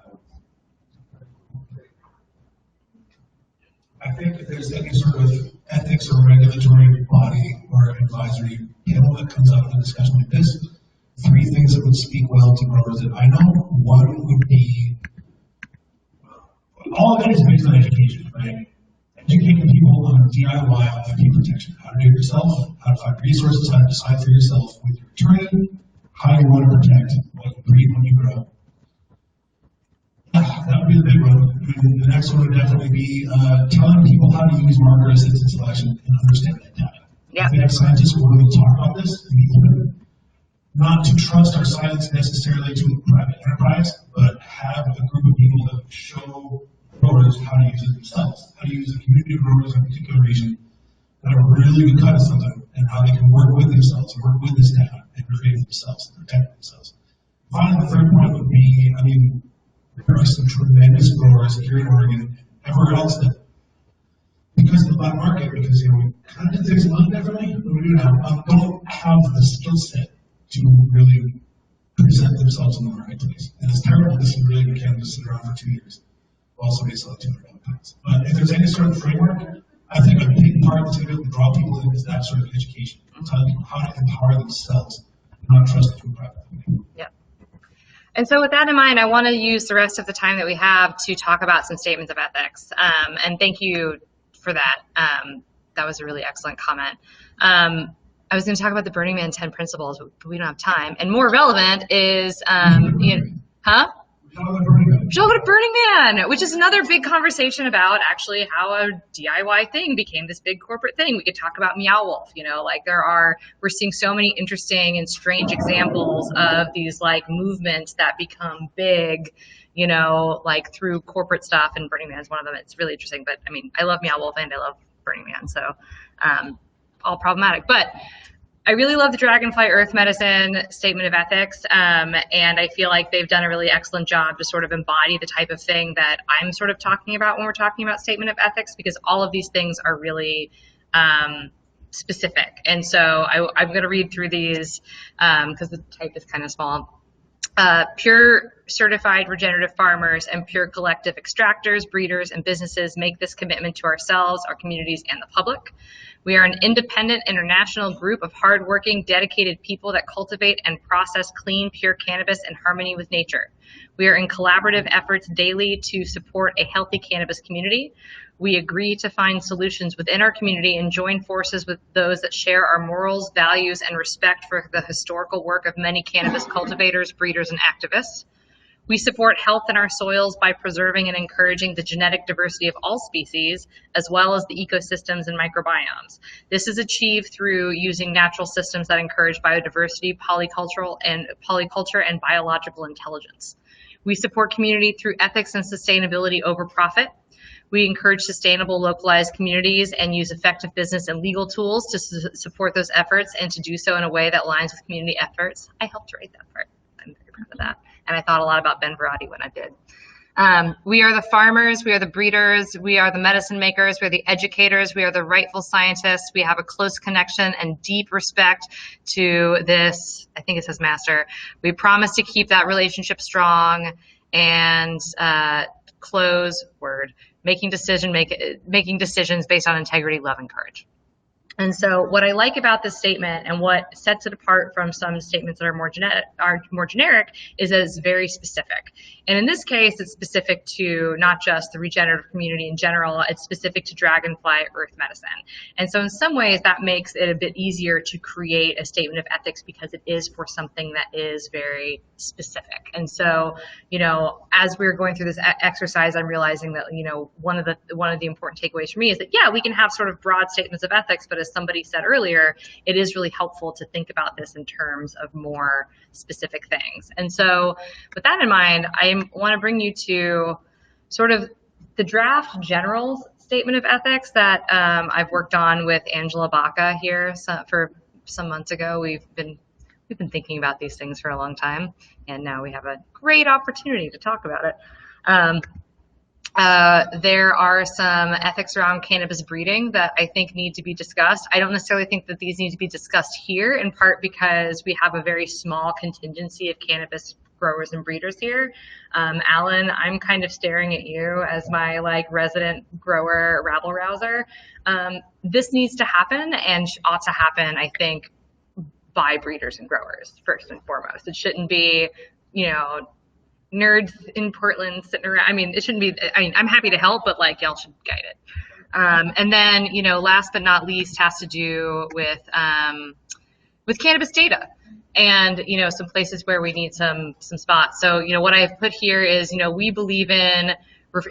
I think if there's any sort of ethics or regulatory body or advisory panel that comes out of a discussion like this, 3 things that would speak well to growers that I know. One would be, all of that is based on education, right? Educating people on DIY IP protection, how to do it yourself, how to find resources, how to decide for yourself with your attorney, how you want to protect what you breed when you grow. That would be the big one. And the next one would definitely be telling people how to use marker-assisted selection and understand that data. If we have scientists who really talk about this, we need to not to trust our science necessarily to a private enterprise, but have a group of people that show growers how to use it themselves, how to use the community growers in a particular region that are really good cut at something, and how they can work with themselves, work with this data, and create themselves, and protect themselves. Finally, the third point would be, I mean, there are some tremendous growers here in Oregon and everywhere else that, because of the black market, because we kind of did things a little differently than we do now, don't have the skill set to really present themselves in the marketplace. And it's terrible to see really good cannabis sit around for 2 years while somebody selling $200 pounds. But if there's any sort of framework, I think a big part that's going to be able to draw people in is that sort of education, telling people how to empower themselves, not trust it to a private company. Yep. And so with that in mind, I want to use the rest of the time that we have to talk about some statements of ethics. And thank you for that. That was a really excellent comment. I was going to talk about the Burning Man 10 principles, but we don't have time. And more relevant is, Joe at Burning Man, which is another big conversation about actually how a DIY thing became this big corporate thing. We could talk about Meow Wolf, like we're seeing so many interesting and strange examples of these like movements that become big, like through corporate stuff, and Burning Man is one of them. It's really interesting, but I mean, I love Meow Wolf and I love Burning Man, so all problematic. But I really love the Dragonfly Earth Medicine statement of ethics, and I feel like they've done a really excellent job to sort of embody the type of thing that I'm sort of talking about when we're talking about statement of ethics, because all of these things are really specific. And so I'm going to read through these because the type is kind of small. Pure certified regenerative farmers and pure collective extractors, breeders, and businesses make this commitment to ourselves, our communities, and the public. We are an independent international group of hardworking, dedicated people that cultivate and process clean, pure cannabis in harmony with nature. We are in collaborative efforts daily to support a healthy cannabis community. We agree to find solutions within our community and join forces with those that share our morals, values, and respect for the historical work of many cannabis cultivators, breeders, and activists. We support health in our soils by preserving and encouraging the genetic diversity of all species, as well as the ecosystems and microbiomes. This is achieved through using natural systems that encourage biodiversity, polyculture, and biological intelligence. We support community through ethics and sustainability over profit. We encourage sustainable, localized communities and use effective business and legal tools to support those efforts and to do so in a way that aligns with community efforts. I helped write that part. I'm very proud of that. And I thought a lot about Ben Verratti when I did. We are the farmers, we are the breeders, we are the medicine makers, we are the educators, we are the rightful scientists. We have a close connection and deep respect to this, I think it says master. We promise to keep that relationship strong and making decisions based on integrity, love, and courage. And so what I like about this statement and what sets it apart from some statements that are more generic is that it's very specific. And in this case, it's specific to not just the regenerative community in general, it's specific to Dragonfly Earth Medicine. And so in some ways that makes it a bit easier to create a statement of ethics because it is for something that is very specific. And so, as we're going through this exercise, I'm realizing that, one of the important takeaways for me is that, yeah, we can have sort of broad statements of ethics, but as somebody said earlier, it is really helpful to think about this in terms of more specific things. And so with that in mind, I want to bring you to sort of the draft general statement of ethics that I've worked on with Angela Baca here for some months ago. We've been thinking about these things for a long time, and now we have a great opportunity to talk about it. There are some ethics around cannabis breeding that I think need to be discussed. I don't necessarily think that these need to be discussed here, in part because we have a very small contingency of cannabis growers and breeders here. Alan, I'm kind of staring at you as my resident grower rabble rouser. This needs to happen and ought to happen, I think, by breeders and growers first and foremost. It shouldn't be, nerds in Portland sitting around. I mean, it shouldn't be, I'm happy to help, but y'all should guide it. And then, last but not least has to do with cannabis data and, some places where we need some spots. So, what I've put here is, we believe in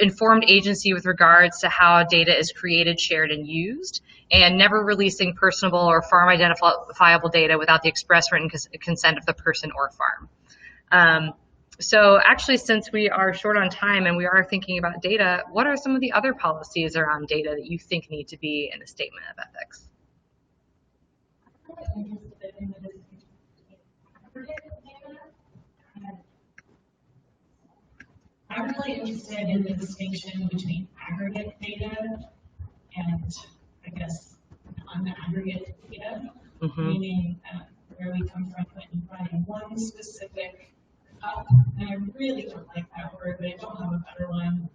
informed agency with regards to how data is created, shared, and used, and never releasing personable or farm identifiable data without the express written consent of the person or farm. So actually, since we are short on time and we are thinking about data, what are some of the other policies around data that you think need to be in a statement of ethics? I'm really interested in the distinction between aggregate data and, I guess, non-aggregate data, meaning where we come from when running one specific cup, and I really don't like that word, but I don't have a better one.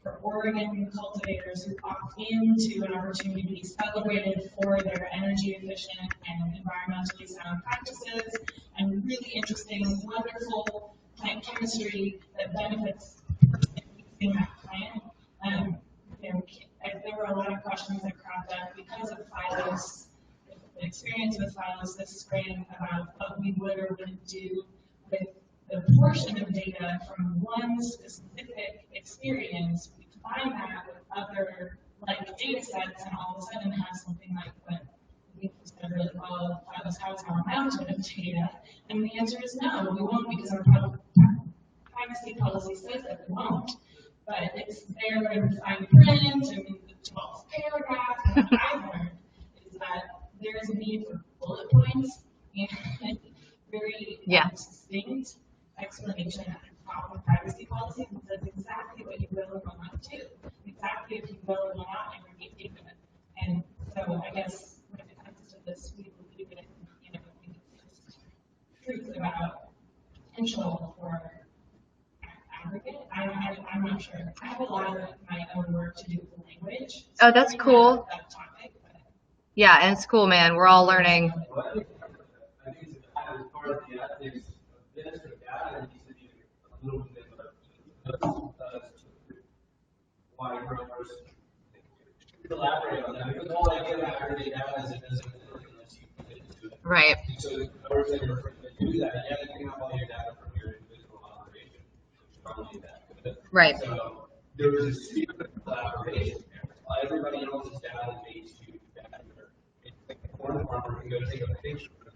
For Oregon cultivators who opt into an opportunity to be celebrated for their energy efficient and environmentally sound practices, and really interesting, wonderful plant chemistry that benefits using that plant. There were a lot of questions that cropped up because of Phylos, the experience with Phylos this spring about what we would or wouldn't do with the portion of data from one specific experience. We combine that with other like data sets and all of a sudden have something like what we said really well, Phylos has our mountain of data. And the answer is no, we won't, because our privacy policy says that we won't. But it's there in fine print and in the 12th paragraph. And what I've learned is that there is a need for bullet points and very distinct explanation at the top of privacy policy that says exactly what you will and will not do, exactly if you will and will not aggregate data. And so I guess when it comes to this, we believe in, just truth about potential for aggregate. I'm not sure. I have a lot of my own work to do with the language. Oh, that's cool. That topic, yeah, and it's cool, man. We're all learning. I think as part of the ethics of this or that, it needs to be a little bit of why growers elaborate on that, because the whole idea of aggregate data is it doesn't work unless you put it into it. Right. So the growers that are afraid to do that, you have to pick up all your data from your individual operation, which is probably that good. Right. So there is a spirit of collaboration there. Everybody else's data needs to be better. It's like a corn farmer can go take a picture of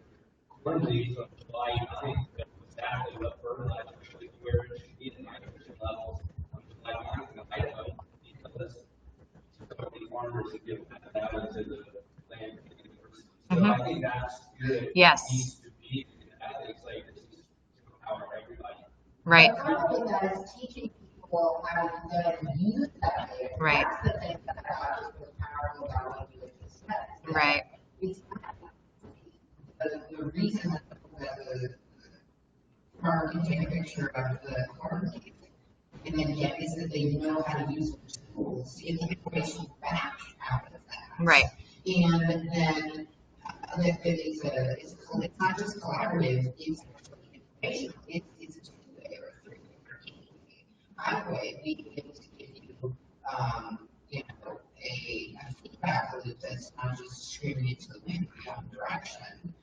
corn leaves on July 9th, but exactly what fertilizer should where it should be, the nitrogen levels on July 9th in Idaho, because so many farmers have given that data to the land university. So I think that's good. Yes. It needs to be ethics, like this is to empower everybody. Right. But part of that is teaching people how to then use that data. Right. That's the thing that I thought was powerful about what you just said. Right. It's the reason that the farmer can take a picture of the corn leaf and then get is that they know how to use the tools to get the information back out of that. Right. And then it's not just collaborative, it's actually information. It's a two-way or a three-way or five-way. We can able to give you, a feedback loop that's not just screaming into the wind in one direction,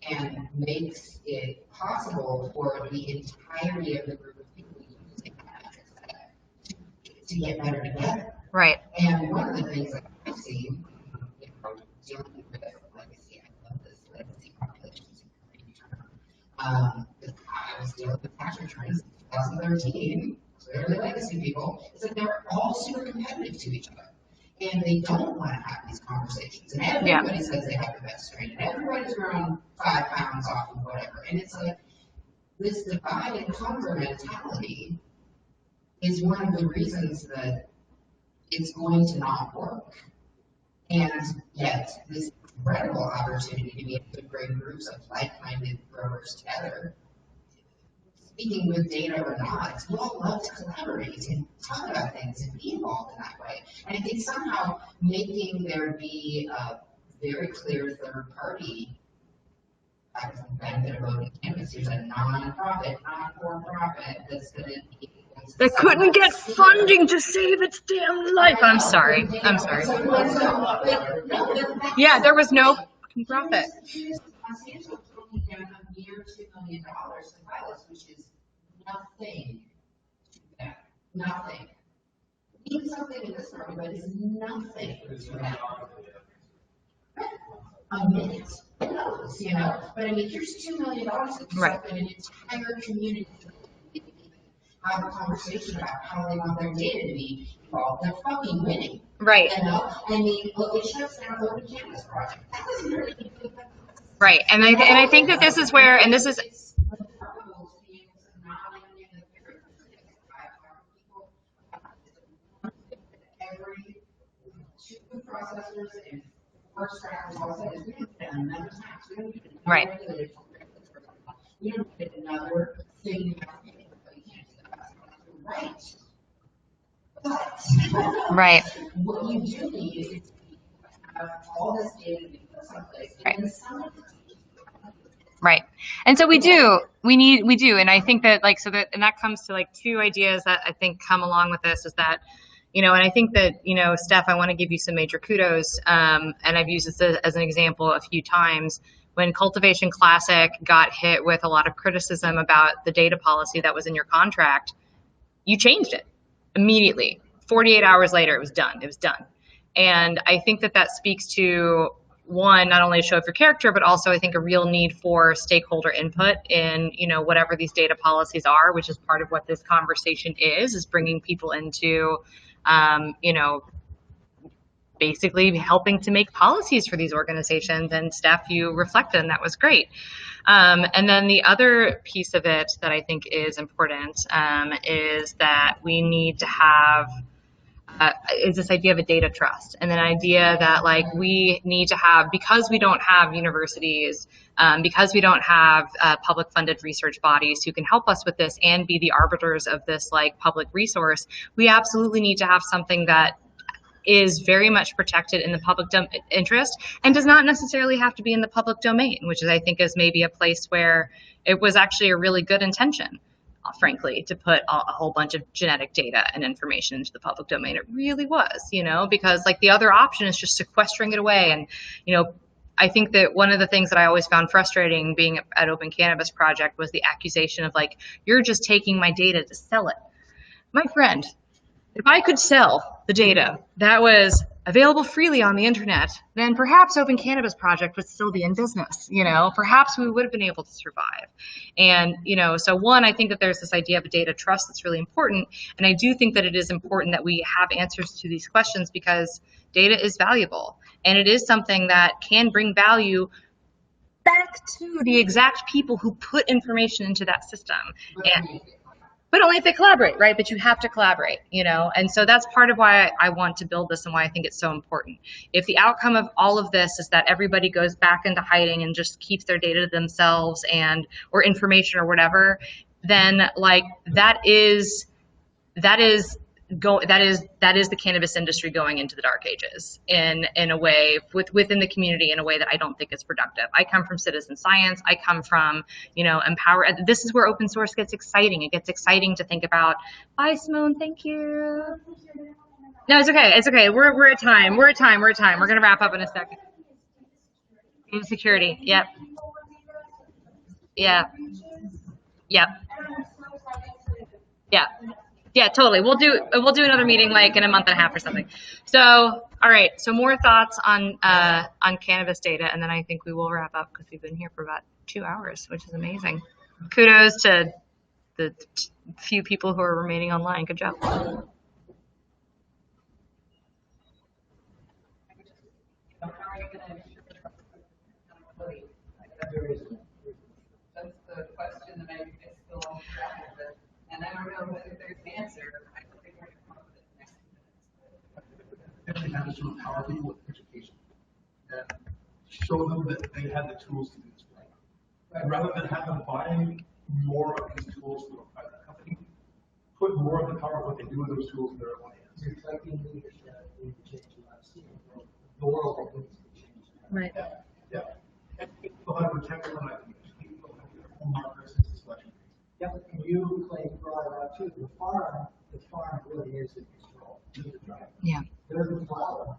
and makes it possible for the entirety of the group of people using that metric set to get better together. Right. And one of the things that I've seen, dealing with legacy, I love this legacy populations because I was dealing with tax returns in 2013, clearly legacy people, is that they're all super competitive to each other. And they don't want to have these conversations. And everybody says they have the best strain. And everybody's around 5 pounds off of whatever. And it's like this divide and conquer mentality is one of the reasons that it's going to not work. And yet, this incredible opportunity to be able to bring groups of like-minded growers together, speaking with data or not, we all love to collaborate and talk about things and be involved in that way. And I think somehow making there be a very clear third party, like the benefit of voting cannabis, there's a non-profit, not-for-profit that's going to be that couldn't get funding to save its damn life. I'm sorry. Yeah, there was no profit. Near $2 million to Phylos, which is nothing to them. Nothing. It means something in this market, but it's nothing to them. A minute. knows, you know? But I mean, here's $2 million to do Right. something, an entire community to have a conversation about how they want their data to be involved. They're fucking winning. Right. You know? I mean, look, it shuts down the Open Campus project. That doesn't really think about. Right. And I think that this is where, and this is, processors and first trackers also is we don't get another tax. We don't get another right. regulated we don't get another thing you have to pay for, but you can't do that. Right. Right. What you do need is to have all this data to be put someplace, and then some of the right. And so we do, and I think that like, so that, and that comes to like two ideas that I think come along with this is that, you know, and I think that, you know, Steph, I want to give you some major kudos. And I've used this as an example a few times. When Cultivation Classic got hit with a lot of criticism about the data policy that was in your contract, you changed it immediately. 48 hours later, it was done. It was done. And I think that that speaks to, one, not only a show of your character, but also I think a real need for stakeholder input in, you know, whatever these data policies are, which is part of what this conversation is bringing people into, you know, basically helping to make policies for these organizations. And Steph, you reflected, and that was great. And then the other piece of it that I think is important is that we need to have is this idea of a data trust, and an idea that like we need to have, because we don't have universities, because we don't have public funded research bodies who can help us with this and be the arbiters of this like public resource, we absolutely need to have something that is very much protected in the public interest and does not necessarily have to be in the public domain, which is, I think, is maybe a place where it was actually a really good intention, frankly, to put a whole bunch of genetic data and information into the public domain. It really was, you know, because like the other option is just sequestering it away. And, you know, I think that one of the things that I always found frustrating being at Open Cannabis Project was the accusation of like, you're just taking my data to sell it. My friend, if I could sell the data that was available freely on the internet, then perhaps Open Cannabis Project would still be in business. You know, perhaps we would have been able to survive. And, you know, so one, I think that there's this idea of a data trust that's really important. And I do think that it is important that we have answers to these questions because data is valuable. And it is something that can bring value back to the exact people who put information into that system. But only if they collaborate, right? But you have to collaborate, you know? And so that's part of why I want to build this and why I think it's so important. If the outcome of all of this is that everybody goes back into hiding and just keeps their data to themselves and, or information or whatever, then like that is the cannabis industry going into the dark ages in a way within the community in a way that I don't think is productive. I come from citizen science. I come from, you know, empower. This is where open source gets exciting. It gets exciting to think about. Bye, Simone. Thank you. No, it's okay. It's okay. We're at time. We're going to wrap up in a second. Insecurity. Yep. Yeah. Yep. Yeah. Yeah, totally. We'll do another meeting like in a month and a half or something. So, all right. So more thoughts on cannabis data, and then I think we will wrap up because we've been here for about 2 hours, which is amazing. Kudos to the few people who are remaining online. Good job. That's the question that I still don't have, and I don't know if there's an answer. I don't think we're going to come up with it next minutes. Actually, have to sort of empower people with education and show them that they have the tools to do this right. Rather than have them buy more of these tools from a private company, put more of the power of what they do with those tools in their own hands. Reflecting leadership, we need to change the landscape. The world that needs to change. Right. Yeah. And people have protected when I think people have their own markers and selection. Yep, and you, Clay, brought it up too. The farm really is in control. Yeah. There's the flower.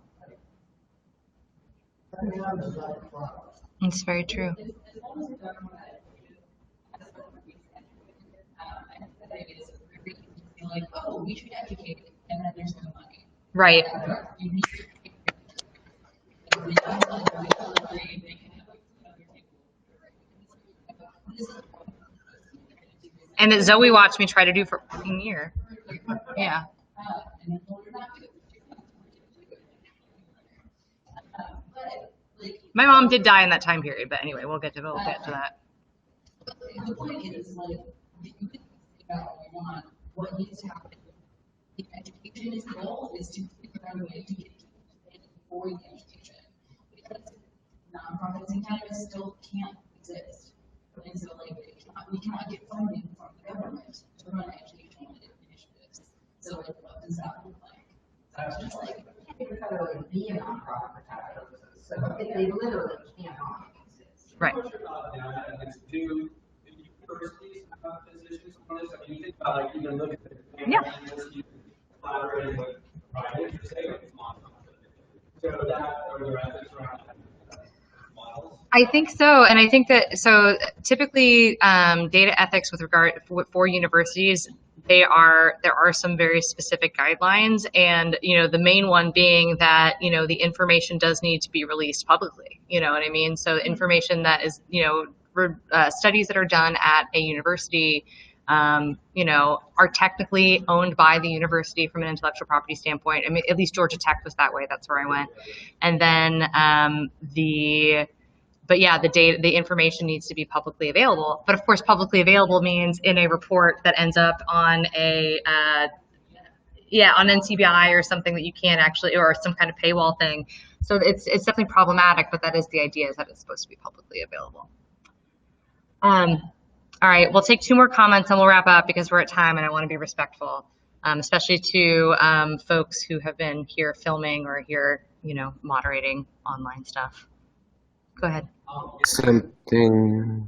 Everything else is like a flower. It's very true. As long as the government has what we said, I think that it is very easy to be like, oh, we should educate it, and then there's no money. Right. You need to educate it. And that Zoe watched me try to do for a year. Yeah. My mom did die in that time period, but anyway, we'll get to that. The point is, like, you can figure out what you want, what needs to happen. The education goal is to figure out a way to get people for the education. Because nonprofits in cannabis still can't exist. And so, like, we cannot get funding from the government to run educational initiatives. So, like, what does that look like? So it's just like, you can't federally be a nonprofit for tax purposes. So they literally cannot exist. Right. Do universities have positions on this? I mean, you think about, like, even look at the university collaborating with private, or say, with nonprofit. So that, or the ethics around models? I think so, and I think that so typically data ethics with regard for universities, there are some very specific guidelines, and the main one being that the information does need to be released publicly. You know what I mean? So information that is studies that are done at a university, are technically owned by the university from an intellectual property standpoint. I mean, at least Georgia Tech was that way. That's where I went, and then the information needs to be publicly available. But of course, publicly available means in a report that ends up on on NCBI or something that you can't actually, or some kind of paywall thing. So it's definitely problematic, but that is the idea, is that it's supposed to be publicly available. All right, we'll take 2 more comments and we'll wrap up because we're at time and I want to be respectful, especially to folks who have been here filming or here, moderating online stuff. Go ahead. Something.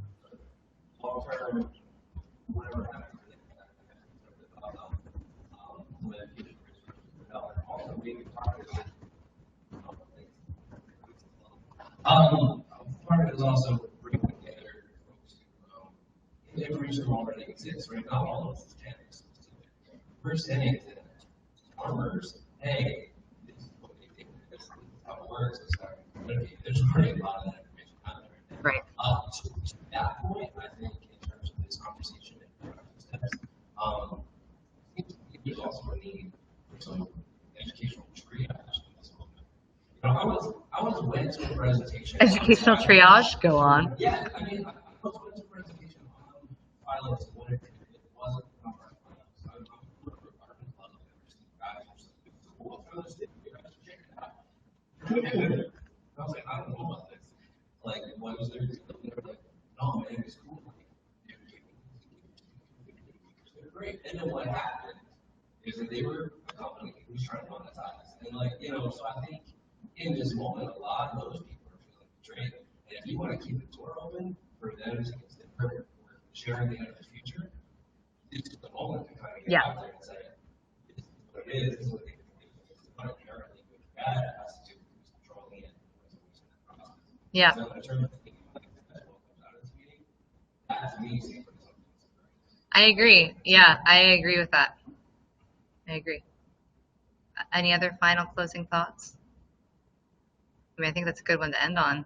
Part of it is also bringing together folks who information already exists, right? Not all of it's cannabis specific. We're saying to farmers, hey, this is what we think, this is how it works, it's how there's already a lot of that information out there. Right. To that point, I think in terms of this conversation and productive steps, there's also a need for some educational triage in this moment. I was went to a presentation. Educational triage? Go on. Yeah, I mean, I was went to a presentation on violence, what it wasn't from our violence. I'm a apartment club members, guys are just like, cool, I was you guys check it out. I was like, I don't know about this. Like, what was there? They were like, no, man, it's cool. They're great. And then what happened is that they were a company who was trying to monetize. And like, so I think in this moment, a lot of those people are feeling betrayed. And if you want to keep the door open for them to consider sharing the end of the future, this is the moment to kind of get out there and say, this is what it is, this is what they can do. It's not inherently good or bad, it has to do with who's controlling it and who's in the process. Yeah. So in terms of thinking about what comes out of this meeting, that to me seems like something that's very. I agree. Yeah, I agree with that. I agree. Any other final closing thoughts? I mean, I think that's a good one to end on.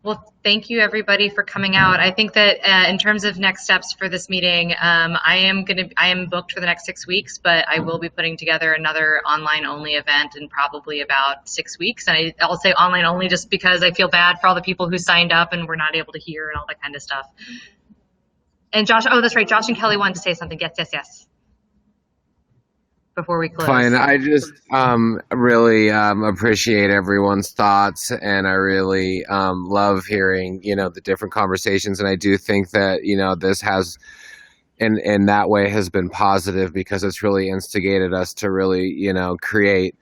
Well, thank you everybody for coming out. I think that in terms of next steps for this meeting, I am booked for the next 6 weeks, but I will be putting together another online only event in probably about 6 weeks. And I'll say online only just because I feel bad for all the people who signed up and were not able to hear and all that kind of stuff. And Josh, oh, that's right. Josh and Kelly wanted to say something. Yes. Before we close. Fine. I just really appreciate everyone's thoughts, and I really love hearing the different conversations. And I do think that this has, in that way, has been positive because it's really instigated us to really create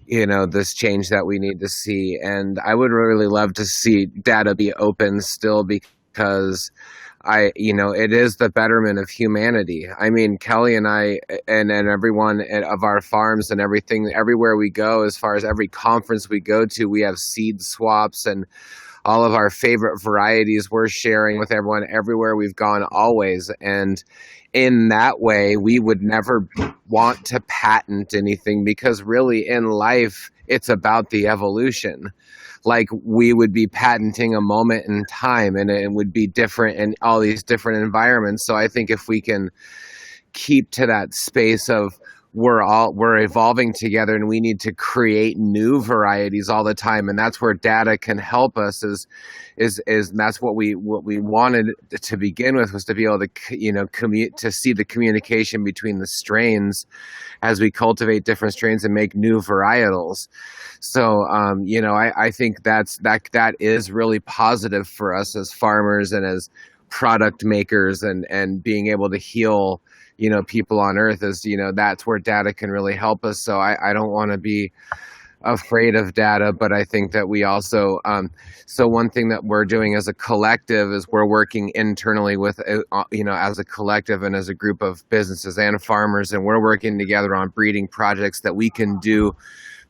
this change that we need to see. And I would really love to see data be open still because it is the betterment of humanity. I mean, Kelly and I and everyone of our farms and everything, everywhere we go, as far as every conference we go to, we have seed swaps and all of our favorite varieties we're sharing with everyone everywhere we've gone always. And in that way, we would never want to patent anything, because really in life, it's about the evolution. Like, we would be patenting a moment in time, and it would be different in all these different environments. So I think if we can keep to that space of we're evolving together, and we need to create new varieties all the time, and that's where data can help us. And that's what we wanted to begin with, was to be able to to see the communication between the strains as we cultivate different strains and make new varietals. So I think that is really positive for us as farmers and as product makers, and being able to heal people on earth, is that's where data can really help us. So I don't want to be afraid of data, but I think that we also so one thing that we're doing as a collective is we're working internally with as a collective and as a group of businesses and farmers, and we're working together on breeding projects that we can do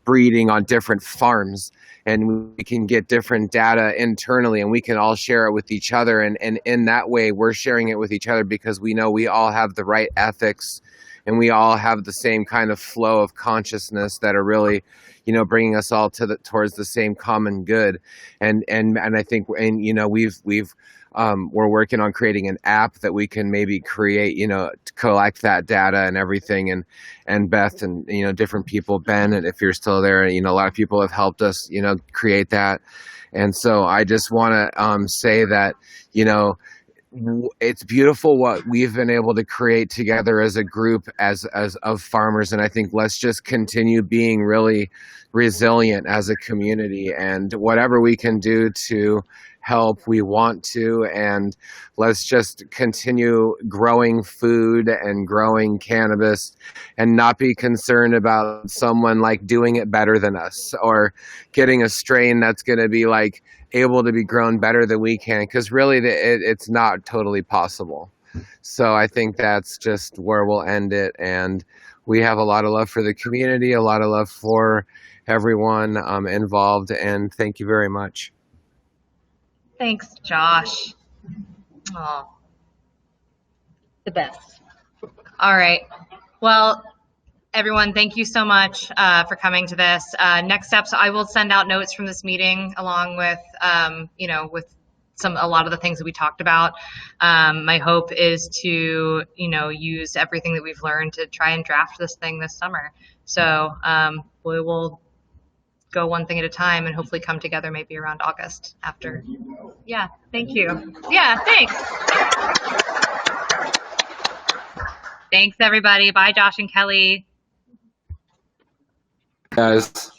breeding on different farms, and we can get different data internally, and we can all share it with each other. And in that way, we're sharing it with each other because we know we all have the right ethics, and we all have the same kind of flow of consciousness that are really, bringing us all towards the same common good. And I think, we're working on creating an app that we can maybe create, to collect that data and everything. And Beth and, different people, Ben, and if you're still there, a lot of people have helped us, create that. And so I just want to say that, it's beautiful what we've been able to create together as a group, as of farmers. And I think let's just continue being really resilient as a community, and whatever we can do to help, we want to. And let's just continue growing food and growing cannabis, and not be concerned about someone like doing it better than us, or getting a strain that's going to be like able to be grown better than we can, because really it's not totally possible. So I think that's just where we'll end it. And we have a lot of love for the community, a lot of love for everyone involved, and thank you very much. Thanks, Josh. Oh, the best. All right. Well, everyone, thank you so much for coming to this. Next steps, I will send out notes from this meeting along with, with a lot of the things that we talked about. My hope is to, use everything that we've learned to try and draft this thing this summer. So we will go one thing at a time and hopefully come together maybe around August after. Yeah, thank you. Yeah, thanks. Thanks, everybody. Bye, Josh and Kelly. Guys.